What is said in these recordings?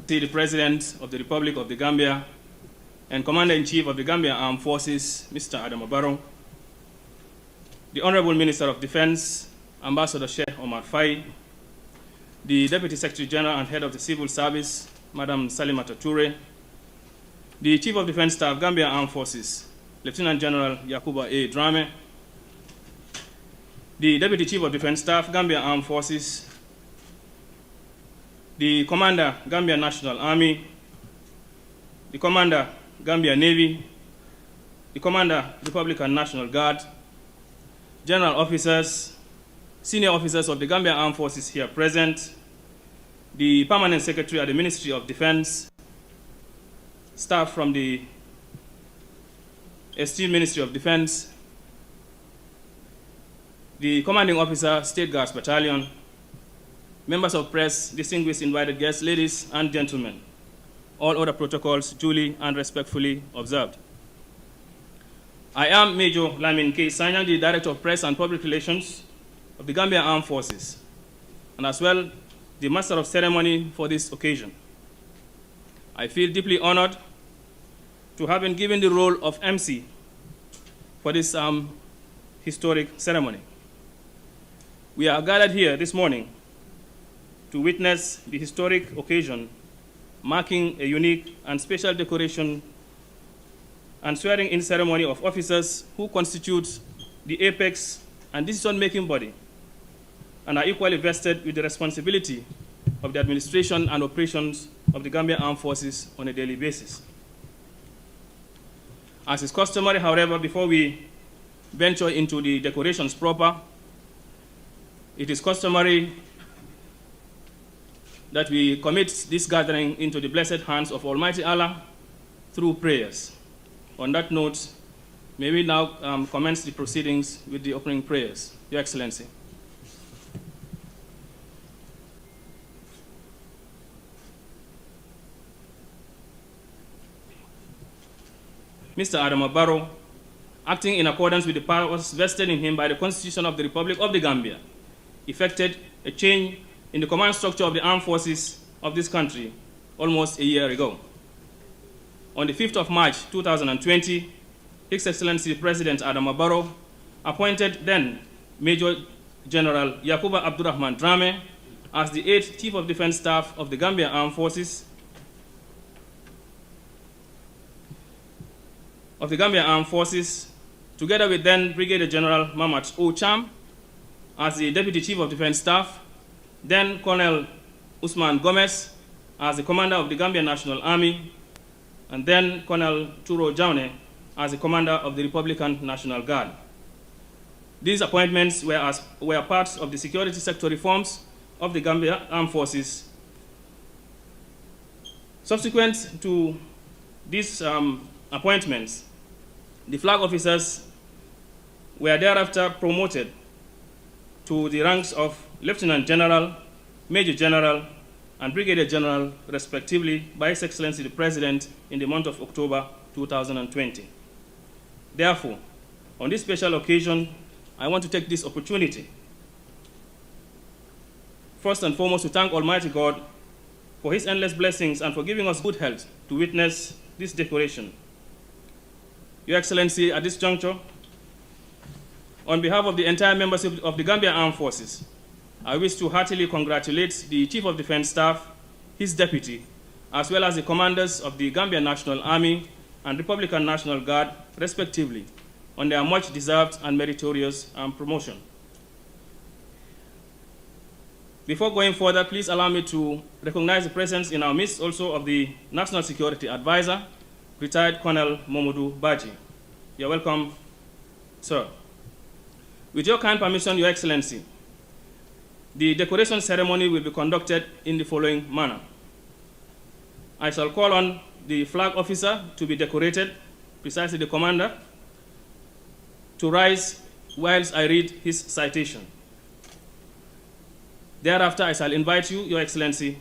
the President of the Republic of the Gambia and Commander-in-Chief of the Gambia Armed Forces, Mr. Adama Barrow, the Honorable Minister of Defense, Ambassador Sheikh Omar Faye, the Deputy Secretary General and Head of the Civil Service, Madam Salimata Toure, the Chief of Defense Staff, Gambia Armed Forces, Lieutenant General Yakuba A. Drammeh, the Deputy Chief of Defense Staff, Gambia Armed Forces, the Commander, Gambia National Army, the Commander, Gambia Navy, the Commander, Republican National Guard, General Officers, Senior Officers of the Gambia Armed Forces here present, the Permanent Secretary at the Ministry of Defense, staff from the esteemed Ministry of Defense, the Commanding Officer, State Guards Battalion, members of press, distinguished invited guests, ladies and gentlemen, all other protocols duly and respectfully observed. I am Major Lamin K. Sanyang, the Director of Press and Public Relations of the Gambia Armed Forces, and as well the Master of Ceremony for this occasion. I feel deeply honored to have been given the role of MC for this historic ceremony. We are gathered here this morning to witness the historic occasion marking a unique and special decoration and swearing-in ceremony of officers who constitute the apex and decision-making body and are equally vested with the responsibility of the administration and operations of the Gambia Armed Forces on a daily basis. As is customary, however, before we venture into the decorations proper, it is customary that we commit this gathering into the blessed hands of Almighty Allah through prayers. On that note, may we now commence the proceedings with the opening prayers. Your Excellency. Mr. Adama Barrow, acting in accordance with the powers vested in him by the Constitution of the Republic of the Gambia, effected a change in the command structure of the armed forces of this country almost a year ago. On the 5th of March 2020, His Excellency President Adama Barrow appointed then Major General Yakuba Abdurrahman Drammeh as the 8th Chief of Defense Staff of the Gambia Armed Forces together with then Brigadier General Mamat O. Cham as the Deputy Chief of Defense Staff, then Colonel Usman Gomez as the Commander of the Gambia National Army, and then Colonel Turo Jaune as the Commander of the Republican National Guard. These appointments were parts of the security sector reforms of the Gambia Armed Forces. Subsequent to these appointments, the flag officers were thereafter promoted to the ranks of Lieutenant General, Major General, and Brigadier General, respectively, by His Excellency the President in the month of October 2020. Therefore, on this special occasion, I want to take this opportunity, first and foremost, to thank Almighty God for His endless blessings and for giving us good health to witness this decoration. Your Excellency, at this juncture, on behalf of the entire membership of the Gambia Armed Forces, I wish to heartily congratulate the Chief of Defense Staff, his deputy, as well as the commanders of the Gambia National Army and Republican National Guard, respectively, on their much-deserved and meritorious promotion. Before going further, please allow me to recognize the presence in our midst also of the National Security Advisor, retired Colonel Momodu Baji. You're welcome, sir. With your kind permission, Your Excellency, the decoration ceremony will be conducted in the following manner. I shall call on the flag officer to be decorated, precisely the commander, to rise whilst I read his citation. Thereafter, I shall invite you, Your Excellency,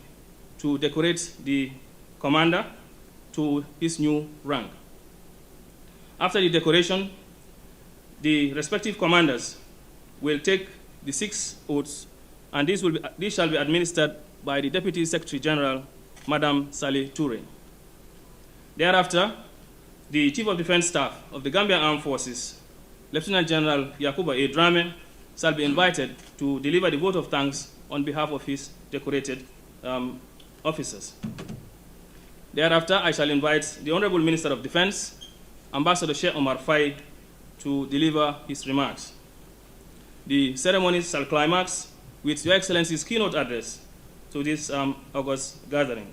to decorate the commander to his new rank. After the decoration, the respective commanders will take the 6 oaths, and these shall be administered by the Deputy Secretary General Madam Saleh Toure. Thereafter, the Chief of Defense Staff of the Gambia Armed Forces, Lieutenant General Yakuba A. Drammeh, shall be invited to deliver the vote of thanks on behalf of his decorated officers. Thereafter, I shall invite the Honorable Minister of Defense, Ambassador Sheikh Omar Faye, to deliver his remarks. The ceremony shall climax with Your Excellency's keynote address to this August gathering.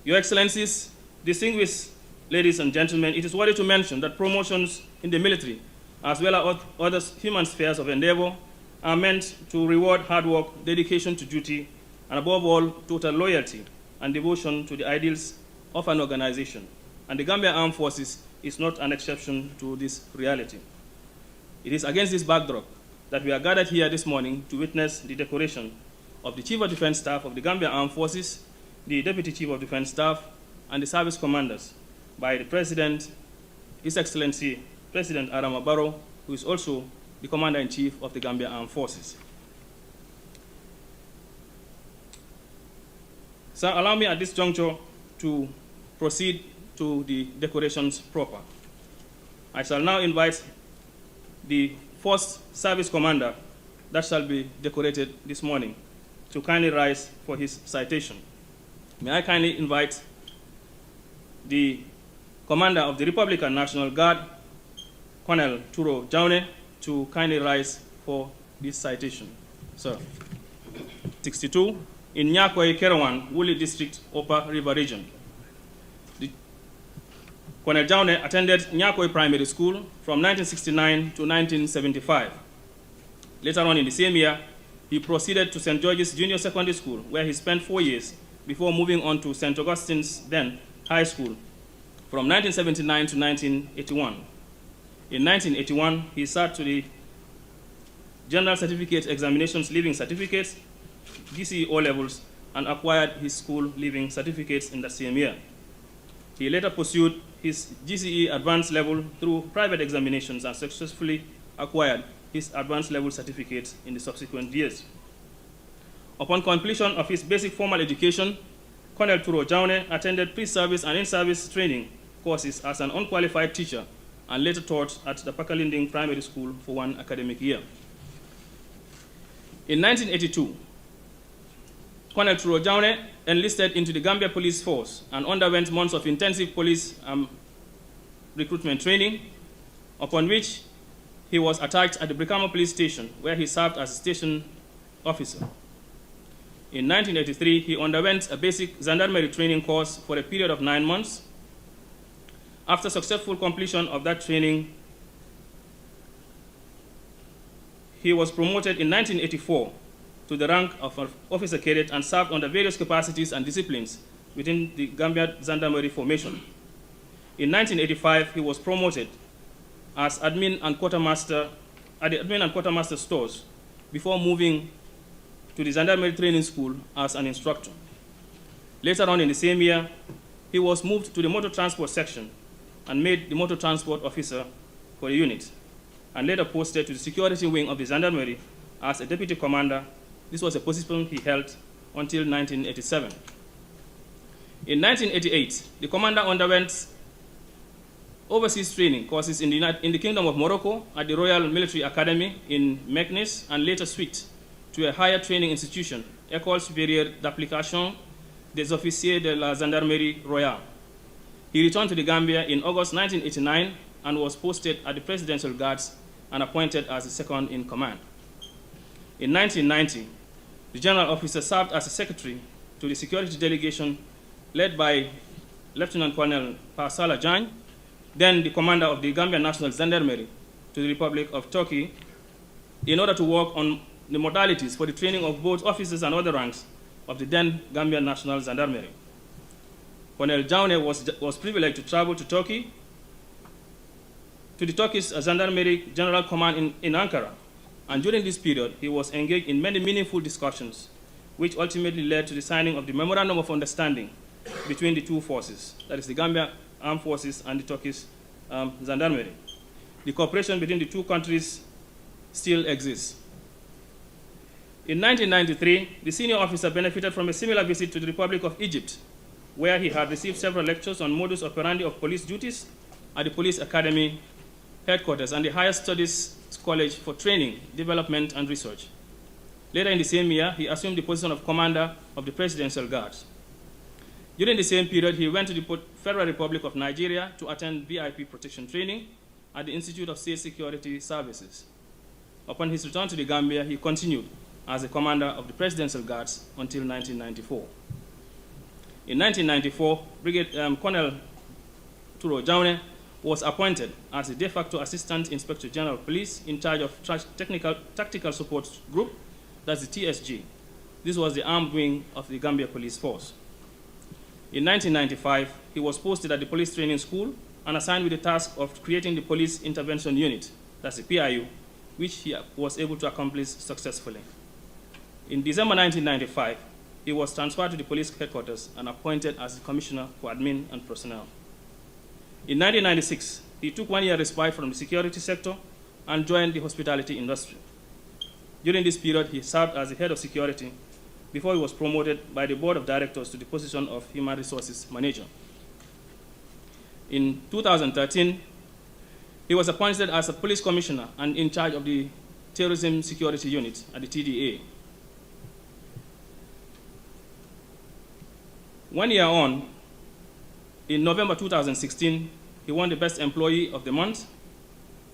Your Excellencies, distinguished ladies and gentlemen, it is worthy to mention that promotions in the military, as well as other human spheres of endeavor, are meant to reward hard work, dedication to duty, and above all, total loyalty and devotion to the ideals of an organization. And the Gambia Armed Forces is not an exception to this reality. It is against this backdrop that we are gathered here this morning to witness the decoration of the Chief of Defense Staff of the Gambia Armed Forces, the Deputy Chief of Defense Staff, and the service commanders by the President, His Excellency President Adama Barrow, who is also the Commander-in-Chief of the Gambia Armed Forces. So allow me at this juncture to proceed to the decorations proper. I shall now invite the first service commander that shall be decorated this morning to kindly rise for his citation. May I kindly invite the Commander of the Republican National Guard, Colonel Turo Jaune, to kindly rise for this citation. Sir. 62, in Nyakoi, Kerawan, Wuli District, Upper River Region. Colonel Jaune attended Nyakoi Primary School from 1969 to 1975. Later on in the same year, he proceeded to St. George's Junior Secondary School, where he spent 4 years before moving on to St. Augustine's then High School from 1979 to 1981. In 1981, he sat to the General Certificate Examinations Leaving Certificates, GCE O-levels, and acquired his school leaving certificates in the same year. He later pursued his GCE advanced level through private examinations and successfully acquired his advanced level certificates in the subsequent years. Upon completion of his basic formal education, Colonel Turo Jaune attended pre-service and in-service training courses as an unqualified teacher and later taught at the Pakalinding Primary School for 1 academic year. In 1982, Colonel Turo Jaune enlisted into the Gambia Police Force and underwent months of intensive police recruitment training, upon which he was attached at the Brikama Police Station, where he served as a station officer. In 1983, he underwent a basic gendarmerie training course for a period of 9 months. After successful completion of that training, he was promoted in 1984 to the rank of officer cadet and served under various capacities and disciplines within the Gambia Gendarmerie formation. In 1985, he was promoted as admin and quartermaster at the admin and quartermaster stores before moving to the Gendarmerie Training School as an instructor. Later on in the same year, he was moved to the motor transport section and made the motor transport officer for the unit, and later posted to the security wing of the Gendarmerie as a deputy commander. This was a position he held until 1987. In 1988, the commander underwent overseas training courses in the Kingdom of Morocco at the Royal Military Academy in Meknes, and later switched to a higher training institution, École Supérieure d'Application des Officiers de la Gendarmerie Royale. He returned to the Gambia in August 1989 and was posted at the Presidential Guards and appointed as the second in command. In 1990, the general officer served as a secretary to the security delegation led by Lieutenant Colonel Pasala Jan, then the commander of the Gambia National Gendarmerie, to the Republic of Turkey, in order to work on the modalities for the training of both officers and other ranks of the then Gambia National Gendarmerie. Colonel Jaune was privileged to travel to Turkey, to the Turkish Gendarmerie General Command in Ankara, and during this period, he was engaged in many meaningful discussions, which ultimately led to the signing of the Memorandum of Understanding between the two forces, that is the Gambia Armed Forces and the Turkish Gendarmerie. The cooperation between the two countries still exists. In 1993, the senior officer benefited from a similar visit to the Republic of Egypt, where he had received several lectures on modus operandi of police duties at the Police Academy headquarters and the Higher Studies College for Training, Development, and Research. Later in the same year, he assumed the position of Commander of the Presidential Guards. During the same period, he went to the Federal Republic of Nigeria to attend VIP protection training at the Institute of State Security Services. Upon his return to the Gambia, he continued as a commander of the Presidential Guards until 1994. In 1994, Colonel Drammeh was appointed as the de facto Assistant Inspector General of Police in charge of Tactical Support Group, that's the TSG. This was the armed wing of the Gambia Police Force. In 1995, he was posted at the Police Training School and assigned with the task of creating the Police Intervention Unit, that's the PIU, which he was able to accomplish successfully. In December 1995, he was transferred to the police headquarters and appointed as the Commissioner for Admin and Personnel. In 1996, he took 1 year respite from the security sector and joined the hospitality industry. During this period, he served as the head of security before he was promoted by the board of directors to the position of human resources manager. In 2013, he was appointed as a police commissioner and in charge of the terrorism security unit at the TDA. 1 year on, in November 2016, he won the Best Employee of the Month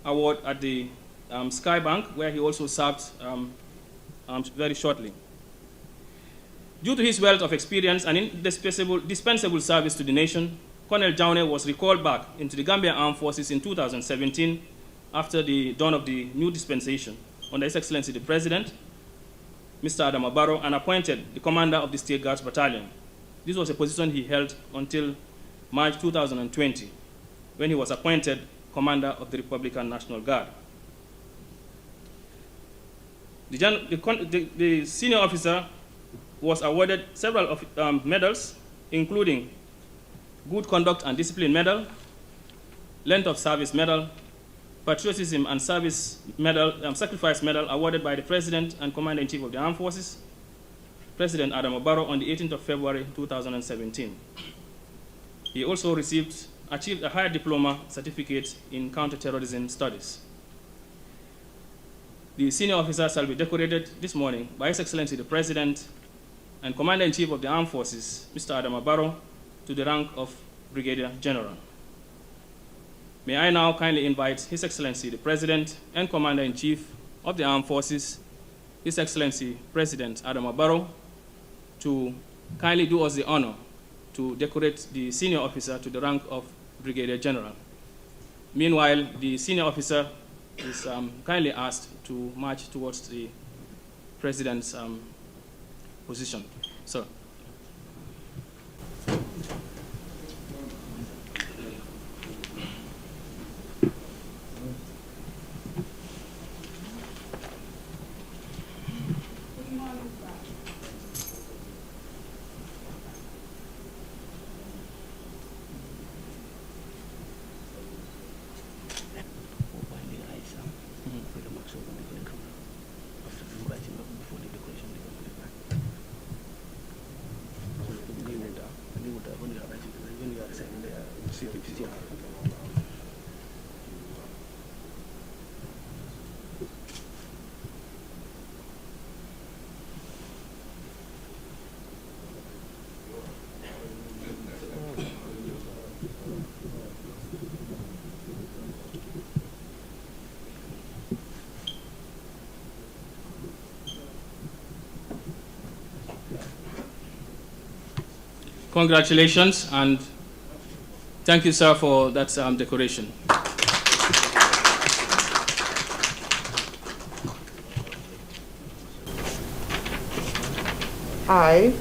award at the Sky Bank, where he also served very shortly. Due to his wealth of experience and indispensable service to the nation, Colonel Drammeh was recalled back into the Gambia Armed Forces in 2017 after the dawn of the new dispensation under His Excellency the President, Mr. Adama Barrow, and appointed the commander of the State Guards Battalion. This was a position he held until March 2020, when he was appointed commander of the Republican National Guard. The senior officer was awarded several medals, including Good Conduct and Discipline Medal, Length of Service Medal, Patriotism and Service Medal, Sacrifice Medal awarded by the President and Commander-in-Chief of the Armed Forces, President Adama Barrow, on the 18th of February 2017. He also achieved a higher diploma certificate in counterterrorism studies. The senior officer shall be decorated this morning by His Excellency the President and Commander-in-Chief of the Armed Forces, Mr. Adama Barrow, to the rank of Brigadier General. May I now kindly invite His Excellency the President and Commander-in-Chief of the Armed Forces, His Excellency President Adama Barrow, to kindly do us the honor to decorate the senior officer to the rank of Brigadier General. Meanwhile, the senior officer is kindly asked to march towards the President's position. Sir. Congratulations, and thank you, sir, for that decoration. I,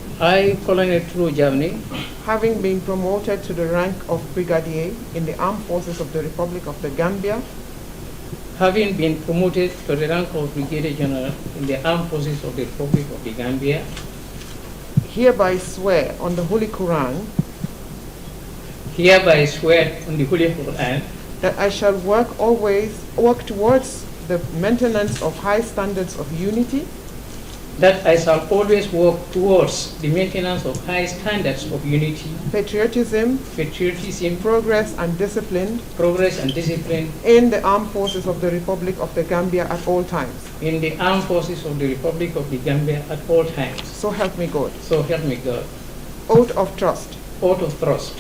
Colonel Drammeh, having been promoted to the rank of Brigadier in the Armed Forces of the Republic of the Gambia, having been promoted to the rank of Brigadier General in the Armed Forces of the Republic of the Gambia, hereby swear on the Holy Quran hereby swear on the Holy Quran that I shall work towards the maintenance of high standards of unity, that I shall always work towards the maintenance of high standards of unity, patriotism, progress and discipline in the armed forces of the Republic of the Gambia at all times. in the armed forces of the Republic of the Gambia at all times. So help me God. So help me God. Oath of trust. Oath of trust.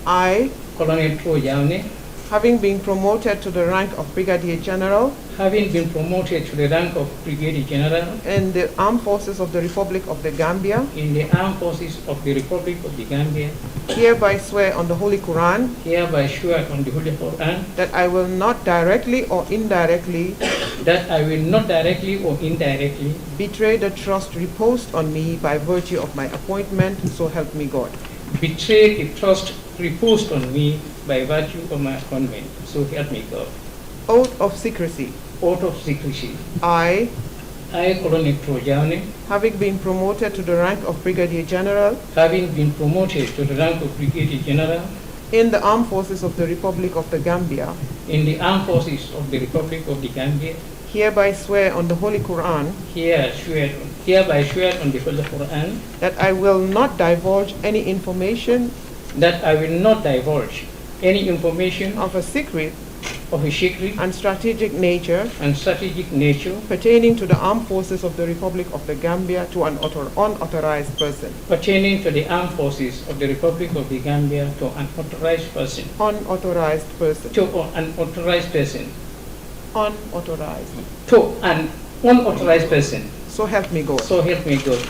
I, Colonel Trojane, having been promoted to the rank of Brigadier General having been promoted to the rank of Brigadier General in the armed forces of the Republic of the Gambia, in the armed forces of the Republic of the Gambia, hereby swear on the Holy Quran hereby swear on the Holy Quran that I will not directly or indirectly betray the trust reposed on me by virtue of my appointment, so help me God. betray the trust reposed on me by virtue of my appointment, so help me God. Oath of secrecy. Oath of secrecy. I, Colonel Trojane, having been promoted to the rank of Brigadier General having been promoted to the rank of Brigadier General in the armed forces of the Republic of the Gambia, in the armed forces of the Republic of the Gambia, hereby swear on the Holy Quran hereby swear on the Holy Quran that I will not divulge any information of a secret and strategic nature pertaining to the armed forces of the Republic of the Gambia to an unauthorized person. pertaining to the armed forces of the Republic of the Gambia to an authorized person. Unauthorized person. To an authorized person. Unauthorized. To an unauthorized person. So help me God. So help me God.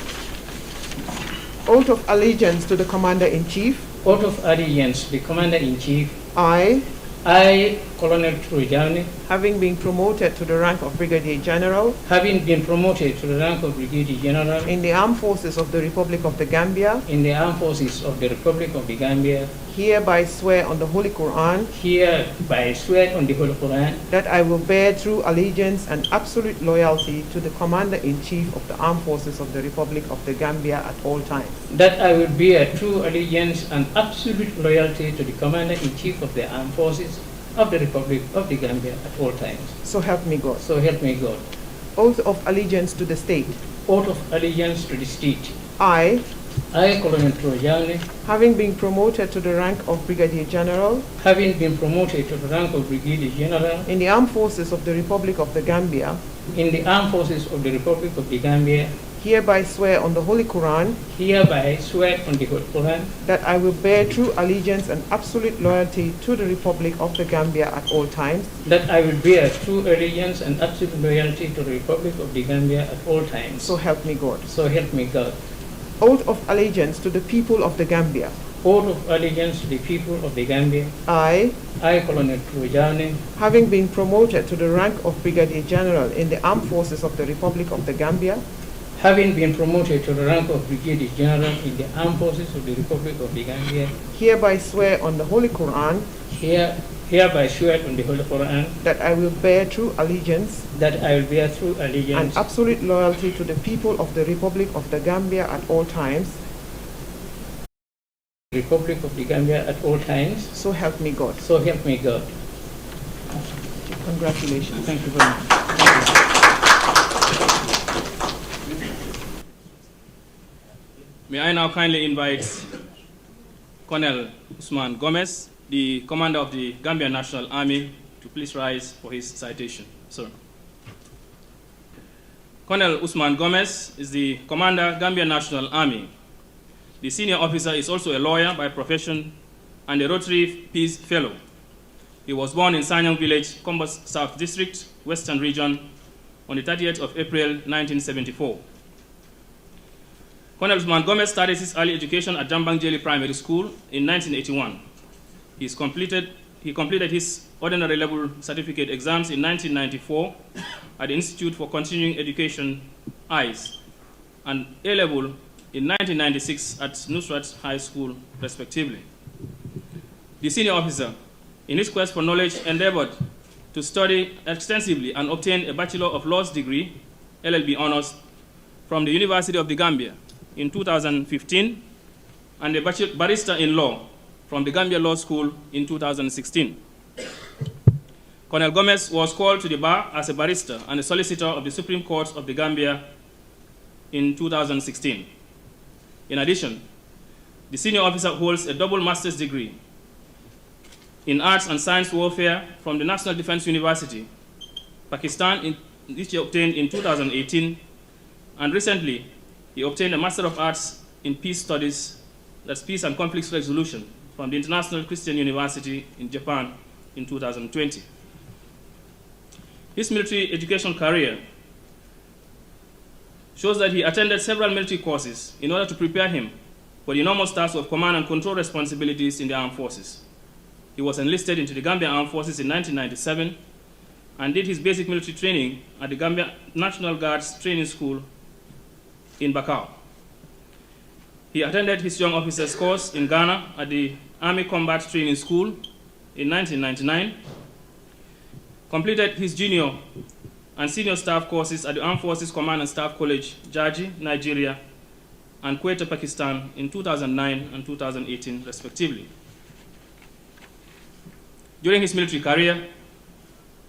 Oath of allegiance to the Commander-in-Chief. Oath of allegiance to the Commander-in-Chief. I, Colonel Trojane, having been promoted to the rank of Brigadier General having been promoted to the rank of Brigadier General in the armed forces of the Republic of the Gambia, in the armed forces of the Republic of the Gambia, hereby swear on the Holy Quran hereby swear on the Holy Quran that I will bear true allegiance and absolute loyalty to the Commander-in-Chief of the Armed Forces of the Republic of the Gambia at all times. that I will bear true allegiance and absolute loyalty to the Commander-in-Chief of the Armed Forces of the Republic of the Gambia at all times. So help me God. So help me God. Oath of allegiance to the state. Oath of allegiance to the state. I, Colonel Trojane, having been promoted to the rank of Brigadier General having been promoted to the rank of Brigadier General in the armed forces of the Republic of the Gambia, in the armed forces of the Republic of the Gambia, hereby swear on the Holy Quran hereby swear on the Holy Quran that I will bear true allegiance and absolute loyalty to the Republic of the Gambia at all times. that I will bear true allegiance and absolute loyalty to the Republic of the Gambia at all times. So help me God. So help me God. Oath of allegiance to the people of the Gambia. Oath of allegiance to the people of the Gambia. I, Colonel Trojane, having been promoted to the rank of Brigadier General in the armed forces of the Republic of the Gambia, having been promoted to the rank of Brigadier General in the armed forces of the Republic of the Gambia, hereby swear on the Holy Quran hereby swear on the Holy Quran that I will bear true allegiance that I will bear true and allegiance absolute loyalty to the people of the Republic of the Gambia at all times. Republic of the Gambia at all times. So help me God. So help me God. Congratulations. Thank you very much. May I now kindly invite Colonel Usman Gomez, the commander of the Gambia National Army, to please rise for his citation. Sir. Colonel Usman Gomez is the commander, Gambia National Army. The senior officer is also a lawyer by profession and a Rotary Peace Fellow. He was born in Sanyang Village, Kombos South District, Western Region, on the 30th of April, 1974. Colonel Usman Gomez started his early education at Jambangjeli Primary School in 1981. He completed his ordinary level certificate exams in 1994 at the Institute for Continuing Education, ICE, and A-level in 1996 at Nusrat High School, respectively. The senior officer, in his quest for knowledge, endeavored to study extensively and obtain a Bachelor of Laws degree, LLB honors, from the University of the Gambia in 2015, and a barrister in law from the Gambia Law School in 2016. Colonel Gomez was called to the bar as a barrister and a solicitor of the Supreme Court of the Gambia in 2016. In addition, the senior officer holds a double master's degree in Arts and Science Warfare from the National Defense University, Pakistan, which he obtained in 2018, and recently he obtained a Master of Arts in Peace Studies, that's Peace and Conflict Resolution, from the International Christian University in Japan in 2020. His military education career shows that he attended several military courses in order to prepare him for the enormous task of command and control responsibilities in the armed forces. He was enlisted into the Gambia Armed Forces in 1997 and did his basic military training at the Gambia National Guards Training School in Bakau. He attended his young officers course in Ghana at the Army Combat Training School in 1999, completed his junior and senior staff courses at the Armed Forces Command and Staff College, Jarju, Nigeria, and Quetta, Pakistan in 2009 and 2018, respectively. During his military career,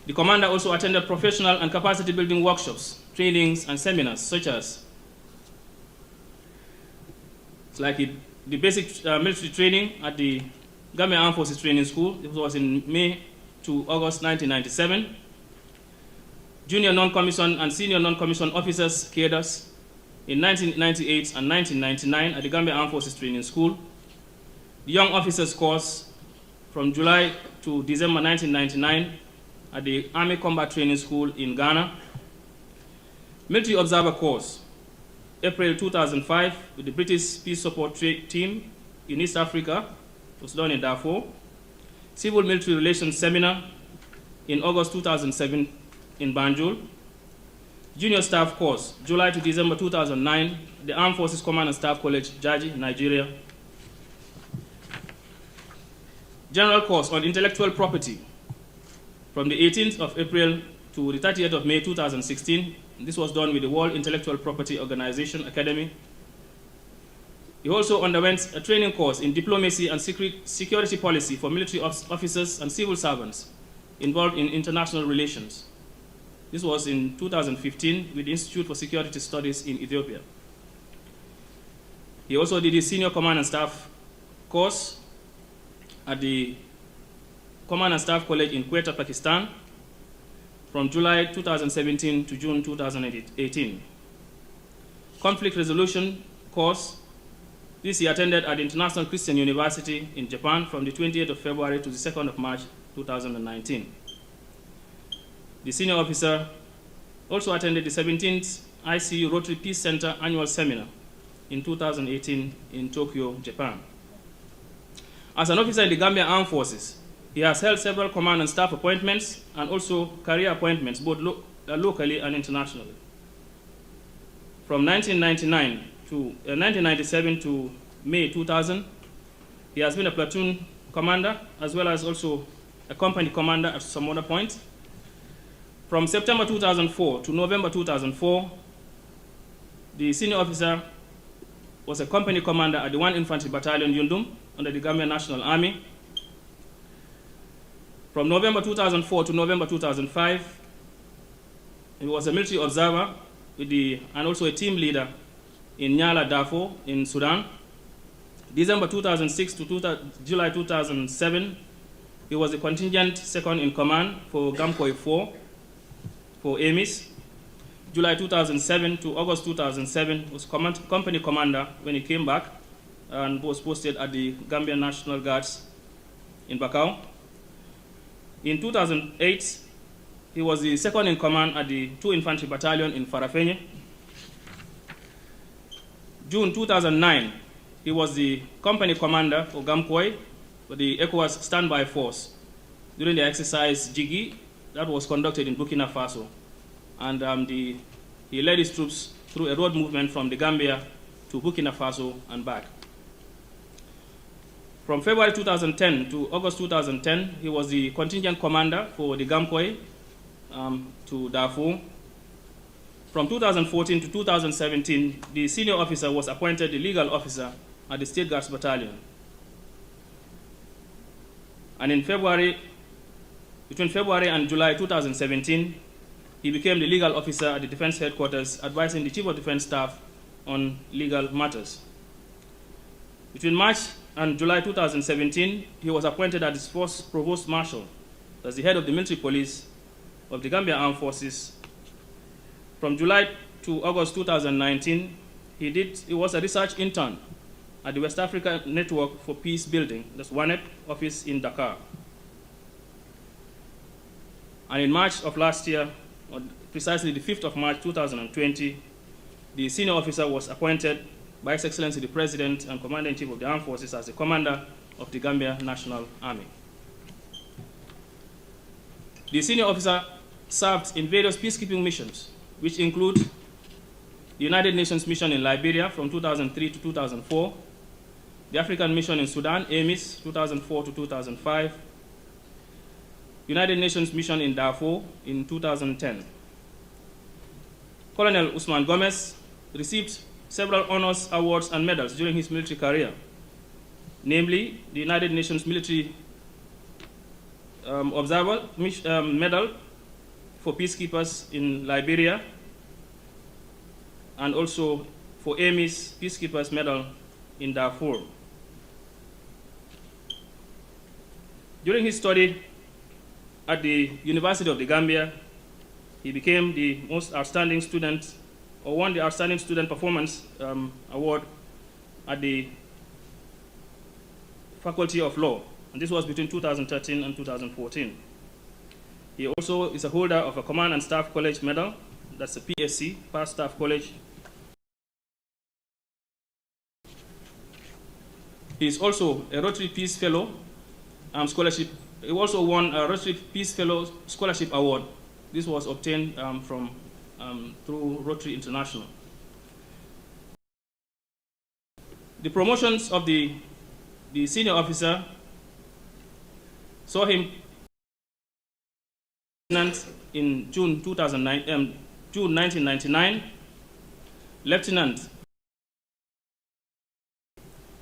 the commander also attended professional and capacity building workshops, trainings, and seminars, such as the basic military training at the Gambia Armed Forces Training School. It was in May to August 1997. Junior non-commissioned and senior non-commissioned officers cadres in 1998 and 1999 at the Gambia Armed Forces Training School. The Young Officers course from July to December 1999 at the Army Combat Training School in Ghana. Military Observer course, April 2005, with the British Peace Support Team in East Africa. It was done in Darfur. Civil Military Relations Seminar in August 2007 in Banjul. Junior Staff course, July to December 2009, the Armed Forces Command and Staff College, Jarju, Nigeria. General course on intellectual property from the 18th of April to the 30th of May 2016. This was done with the World Intellectual Property Organization Academy. He also underwent a training course in diplomacy and security policy for military officers and civil servants involved in international relations. This was in 2015 with the Institute for Security Studies in Ethiopia. He also did his senior command and staff course at the Command and Staff College in Quetta, Pakistan, from July 2017 to June 2018. Conflict resolution course, this he attended at the International Christian University in Japan from the 28th of February to the 2nd of March 2019. The senior officer also attended the 17th ICU Rotary Peace Center annual seminar in 2018 in Tokyo, Japan. As an officer in the Gambia Armed Forces, he has held several command and staff appointments and also career appointments, both locally and internationally. From 1997 to May 2000, he has been a platoon commander as well as also a company commander at some other point. From September 2004 to November 2004, the senior officer was a company commander at the 1 Infantry Battalion, Yundum, under the Gambia National Army. From November 2004 to November 2005, he was a military observer and also a team leader in Nyala, Darfur, in Sudan. December 2006 to July 2007, he was the contingent second in command for Gamkoi 4 for AMIS. July 2007 to August 2007, was company commander when he came back and was posted at the Gambia National Guards in Bakau. In 2008, he was the second in command at the 2 Infantry Battalion in Farafenye. June 2009, he was the company commander for Gamkoi for the ECOWAS Standby Force during the exercise Jigi that was conducted in Burkina Faso. And he led his troops through a road movement from the Gambia to Burkina Faso and back. From February 2010 to August 2010, he was the contingent commander for the Gamkoi to Darfur. From 2014 to 2017, the senior officer was appointed the legal officer at the State Guards Battalion. And between February and July 2017, he became the legal officer at the Defense Headquarters, advising the Chief of Defense Staff on legal matters. Between March and July 2017, he was appointed as the first Provost Marshal, as the head of the military police of the Gambia Armed Forces. From July to August 2019, he was a research intern at the West Africa Network for Peace Building, that's WANEP office in Dakar. And in March of last year, precisely the 5th of March 2020, the senior officer was appointed by His Excellency the President and Commander-in-Chief of the Armed Forces as the commander of the Gambia National Army. The senior officer served in various peacekeeping missions, which include the United Nations mission in Liberia from 2003 to 2004, the African mission in Sudan, AMIS, 2004 to 2005, United Nations mission in Darfur in 2010. Colonel Usman Gomez received several honors, awards, and medals during his military career, namely the United Nations Military Observer Medal for peacekeepers in Liberia, and also for AMIS Peacekeepers Medal in Darfur. During his study at the University of the Gambia, he became the most outstanding student, or won the Outstanding Student Performance Award at the Faculty of Law, and this was between 2013 and 2014. He also is a holder of a Command and Staff College Medal, that's a PSC, Past Staff College. He is also a Rotary Peace Fellow scholarship. He also won a Rotary Peace Fellow Scholarship Award. This was obtained through Rotary International. The promotions of the senior officer saw him in June 1999, lieutenant,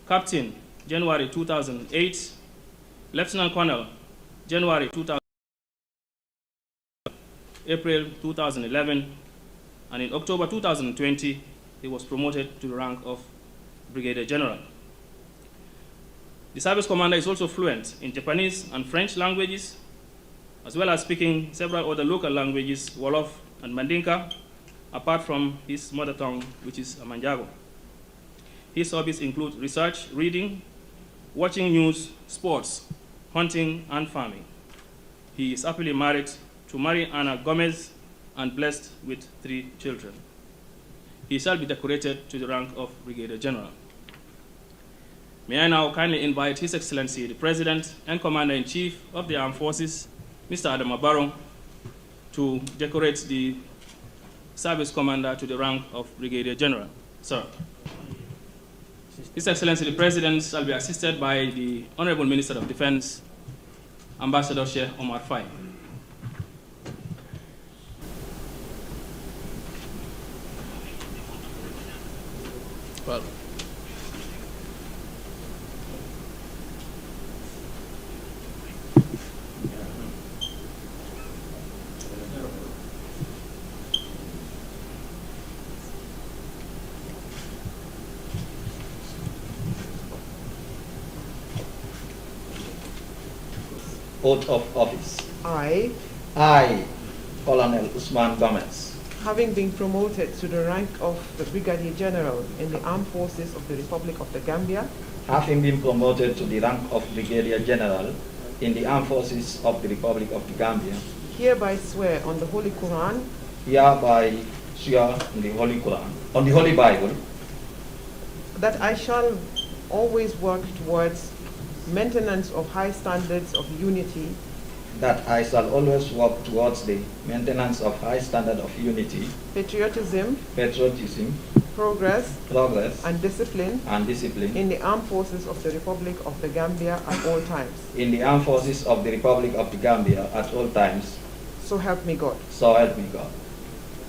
captain, January 2008, lieutenant colonel, January 2000, April 2011, and in October 2020, he was promoted to the rank of Brigadier General. The service commander is also fluent in Japanese and French languages, as well as speaking several other local languages, Wolof and Mandinka, apart from his mother tongue, which is Manjago. His hobbies include research, reading, watching news, sports, hunting, and farming. He is happily married to Maria Ana Gomez and blessed with 3 children. He shall be decorated to the rank of Brigadier General. May I now kindly invite His Excellency the President and Commander-in-Chief of the Armed Forces, Mr. Adama Barrow, to decorate the service commander to the rank of Brigadier General. Sir. His Excellency the President shall be assisted by the Honorable Minister of Defense, Ambassador Sheikh Omar Faye. Well. Oath of office. I, Colonel Usman Gomez, having been promoted to the rank of the Brigadier General in the Armed Forces of the Republic of the Gambia, having been promoted to the rank of Brigadier General in the Armed Forces of the Republic of the Gambia, hereby swear on the Holy Quran, hereby swear on the Holy Quran, on the Holy Bible, that I shall always work towards maintenance of high standards of unity, that I shall always work towards the maintenance of high standard of unity, patriotism, progress, and discipline in the Armed Forces of the Republic of the Gambia at all times. In the Armed Forces of the Republic of the Gambia at all times. So help me God. So help me God.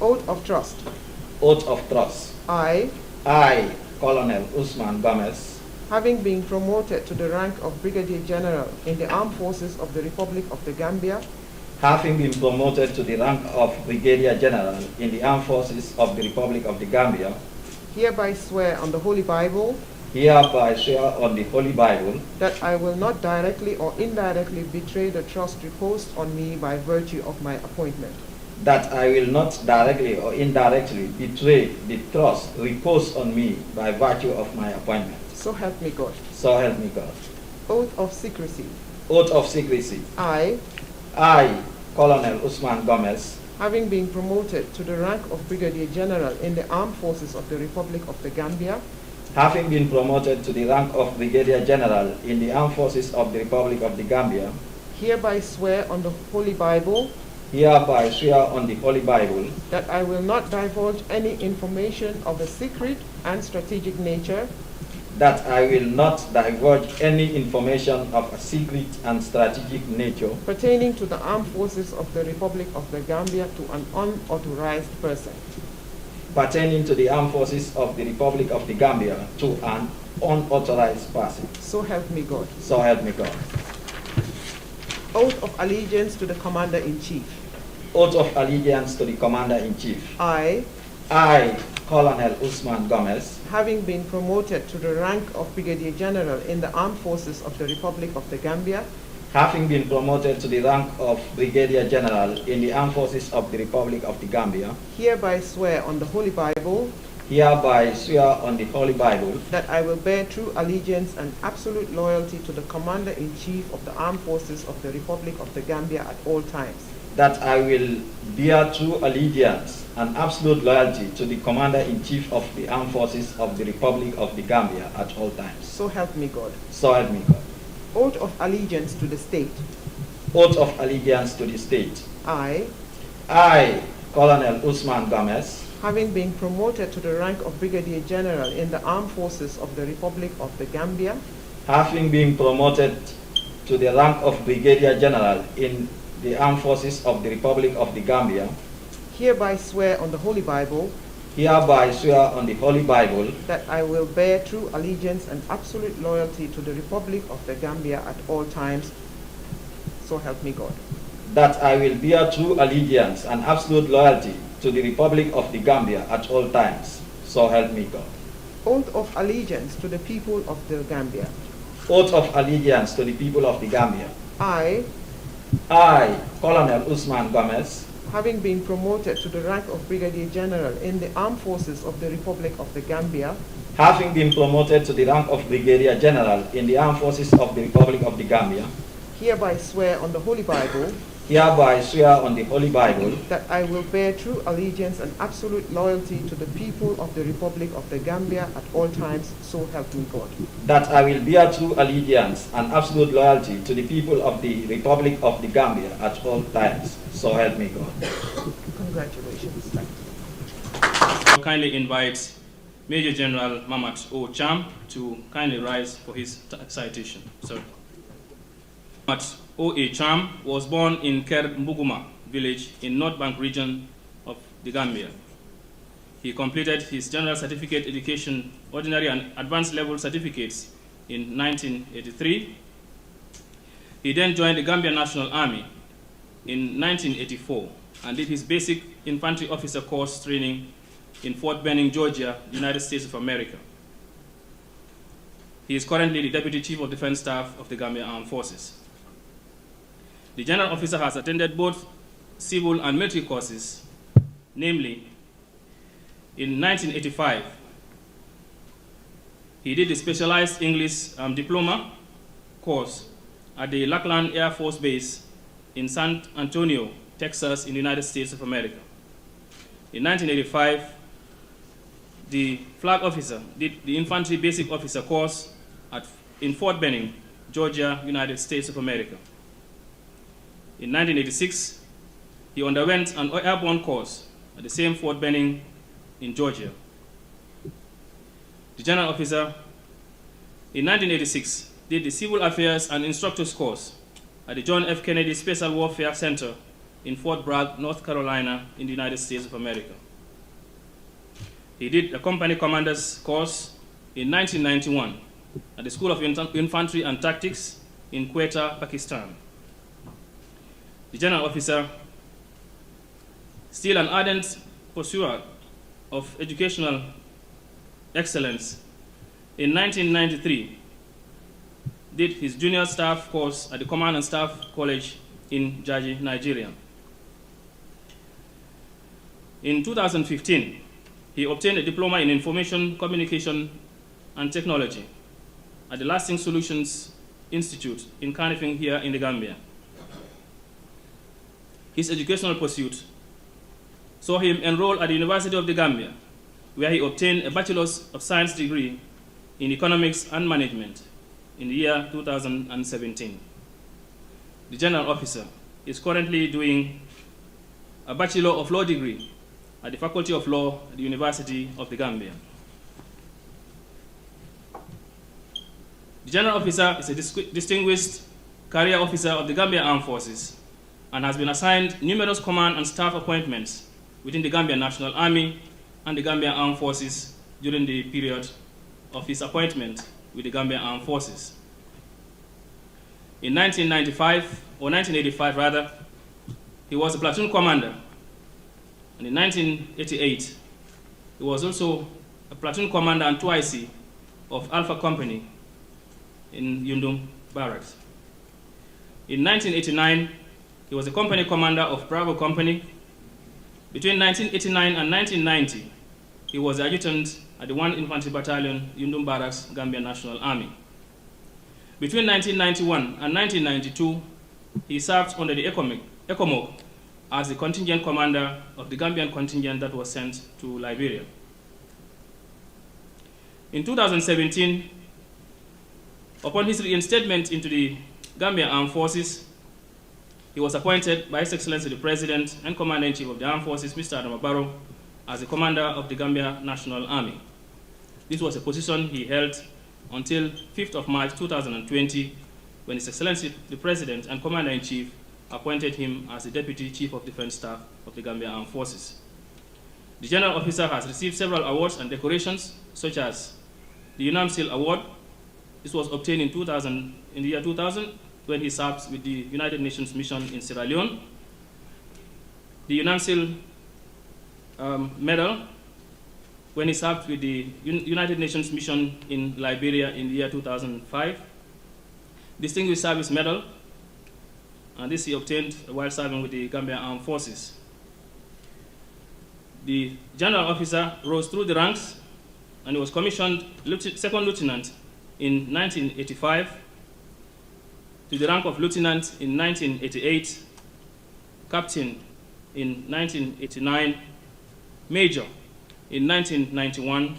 Oath of trust. Oath of trust. I, Colonel Usman Gomez, having been promoted to the rank of Brigadier General in the Armed Forces of the Republic of the Gambia, having been promoted to the rank of Brigadier General in the Armed Forces of the Republic of the Gambia, hereby swear on the Holy Bible hereby swear on the Holy Bible that I will not directly or indirectly betray the trust reposed on me by virtue of my appointment. that I will not directly or indirectly betray the trust reposed on me by virtue of my appointment. So help me God. So help me God. Oath of secrecy. Oath of secrecy. I, Colonel Usman Gomez, having been promoted to the rank of Brigadier General in the Armed Forces of the Republic of the Gambia, having been promoted to the rank of Brigadier General in the Armed Forces of the Republic of the Gambia, hereby swear on the Holy Bible hereby swear on the Holy Bible that I will not divulge any information of a secret and strategic nature that I will not divulge any information of a secret and strategic nature pertaining to the Armed Forces of the Republic of the Gambia to an unauthorized person. pertaining to the Armed Forces of the Republic of the Gambia to an unauthorized person. So help me God. So help me God. Oath of allegiance to the Commander-in-Chief. Oath of allegiance to the Commander-in-Chief. I, Colonel Usman Gomez, having been promoted to the rank of Brigadier General in the Armed Forces of the Republic of the Gambia, having been promoted to the rank of Brigadier General in the Armed Forces of the Republic of the Gambia, hereby swear on the Holy Bible hereby swear on the Holy Bible that I will bear true allegiance and absolute loyalty to the Commander-in-Chief of the Armed Forces of the Republic of the Gambia at all times. that I will bear true allegiance and absolute loyalty to the Commander-in-Chief of the Armed Forces of the Republic of the Gambia at all times. So help me God. So help me God. Oath of allegiance to the state. Oath of allegiance to the state. I, Colonel Usman Gomez, having been promoted to the rank of Brigadier General in the Armed Forces of the Republic of the Gambia, having been promoted to the rank of Brigadier General in the Armed Forces of the Republic of the Gambia, hereby swear on the Holy Bible hereby swear on the Holy Bible that I will bear true allegiance and absolute loyalty to the Republic of the Gambia at all times. So help me God. that I will bear true allegiance and absolute loyalty to the Republic of the Gambia at all times. So help me God. Oath of allegiance to the people of the Gambia. Oath of allegiance to the people of the Gambia. I, Colonel Usman Gomez, having been promoted to the rank of Brigadier General in the Armed Forces of the Republic of the Gambia, having been promoted to the rank of Brigadier General in the Armed Forces of the Republic of the Gambia, hereby swear on the Holy Bible hereby swear on the Holy Bible that I will bear true allegiance and absolute loyalty to the people of the Republic of the Gambia at all times. So help me God. that I will bear true allegiance and absolute loyalty to the people of the Republic of the Gambia at all times. So help me God. Congratulations. I kindly invite Major General Mamat O. Cham to kindly rise for his citation. Sorry. Mamat O. A. Cham was born in Ker Mbuguma village in North Bank region of the Gambia. He completed his general certificate education, ordinary and advanced level certificates in 1983. He then joined the Gambia National Army in 1984 and did his basic infantry officer course training in Fort Benning, Georgia, United States of America. He is currently the Deputy Chief of Defense Staff of the Gambia Armed Forces. The general officer has attended both civil and military courses, namely, in 1985, he did the Specialized English Diploma course at the Lackland Air Force Base in San Antonio, Texas, in the United States of America. In 1985, the flag officer did the Infantry Basic Officer course in Fort Benning, Georgia, United States of America. In 1986, he underwent an airborne course at the same Fort Benning in Georgia. The general officer, in 1986, did the Civil Affairs and Instructors course at the John F. Kennedy Special Warfare Center in Fort Bragg, North Carolina, in the United States of America. He did the Company Commander's course in 1991 at the School of Infantry and Tactics in Quetta, Pakistan. The general officer, still an ardent pursuer of educational excellence. In 1993, did his junior staff course at the Command and Staff College in Jarju, Nigeria. In 2015, he obtained a diploma in Information, Communication, and Technology at the Lasting Solutions Institute in Kanifing here in the Gambia. His educational pursuit saw him enroll at the University of the Gambia, where he obtained a Bachelor's of Science degree in Economics and Management in the year 2017. The General Officer is currently doing a Bachelor of Law degree at the Faculty of Law at the University of the Gambia. The General Officer is a distinguished career officer of the Gambia Armed Forces and has been assigned numerous command and staff appointments within the Gambia National Army and the Gambia Armed Forces during the period of his appointment with the Gambia Armed Forces. In 1985 rather, he was a platoon commander, and in 1988, he was also a platoon commander and 2IC of Alpha Company in Yundum Barracks. In 1989, he was a company commander of Bravo Company. Between 1989 and 1990, he was adjutant at the 1 Infantry Battalion, Yundum Barracks, Gambia National Army. Between 1991 and 1992, he served under the ECOMOG as the contingent commander of the Gambian contingent that was sent to Liberia. In 2017, upon his reinstatement into the Gambia Armed Forces, he was appointed by His Excellency the President and Commander-in-Chief of the Armed Forces, Mr. Adama Barrow, as the Commander of the Gambia National Army. This was a position he held until 5th of March 2020, when His Excellency the President and Commander-in-Chief appointed him as the Deputy Chief of Defense Staff of the Gambia Armed Forces. The General Officer has received several awards and decorations, such as the UNAMSIL Award. This was obtained in the year 2000, when he served with the United Nations Mission in Sierra Leone. The UNAMSIL Medal, when he served with the United Nations Mission in Liberia in the year 2005. Distinguished Service Medal, and this he obtained while serving with the Gambia Armed Forces. The General Officer rose through the ranks and he was commissioned Second Lieutenant in 1985, to the rank of Lieutenant in 1988, Captain in 1989, Major in 1991.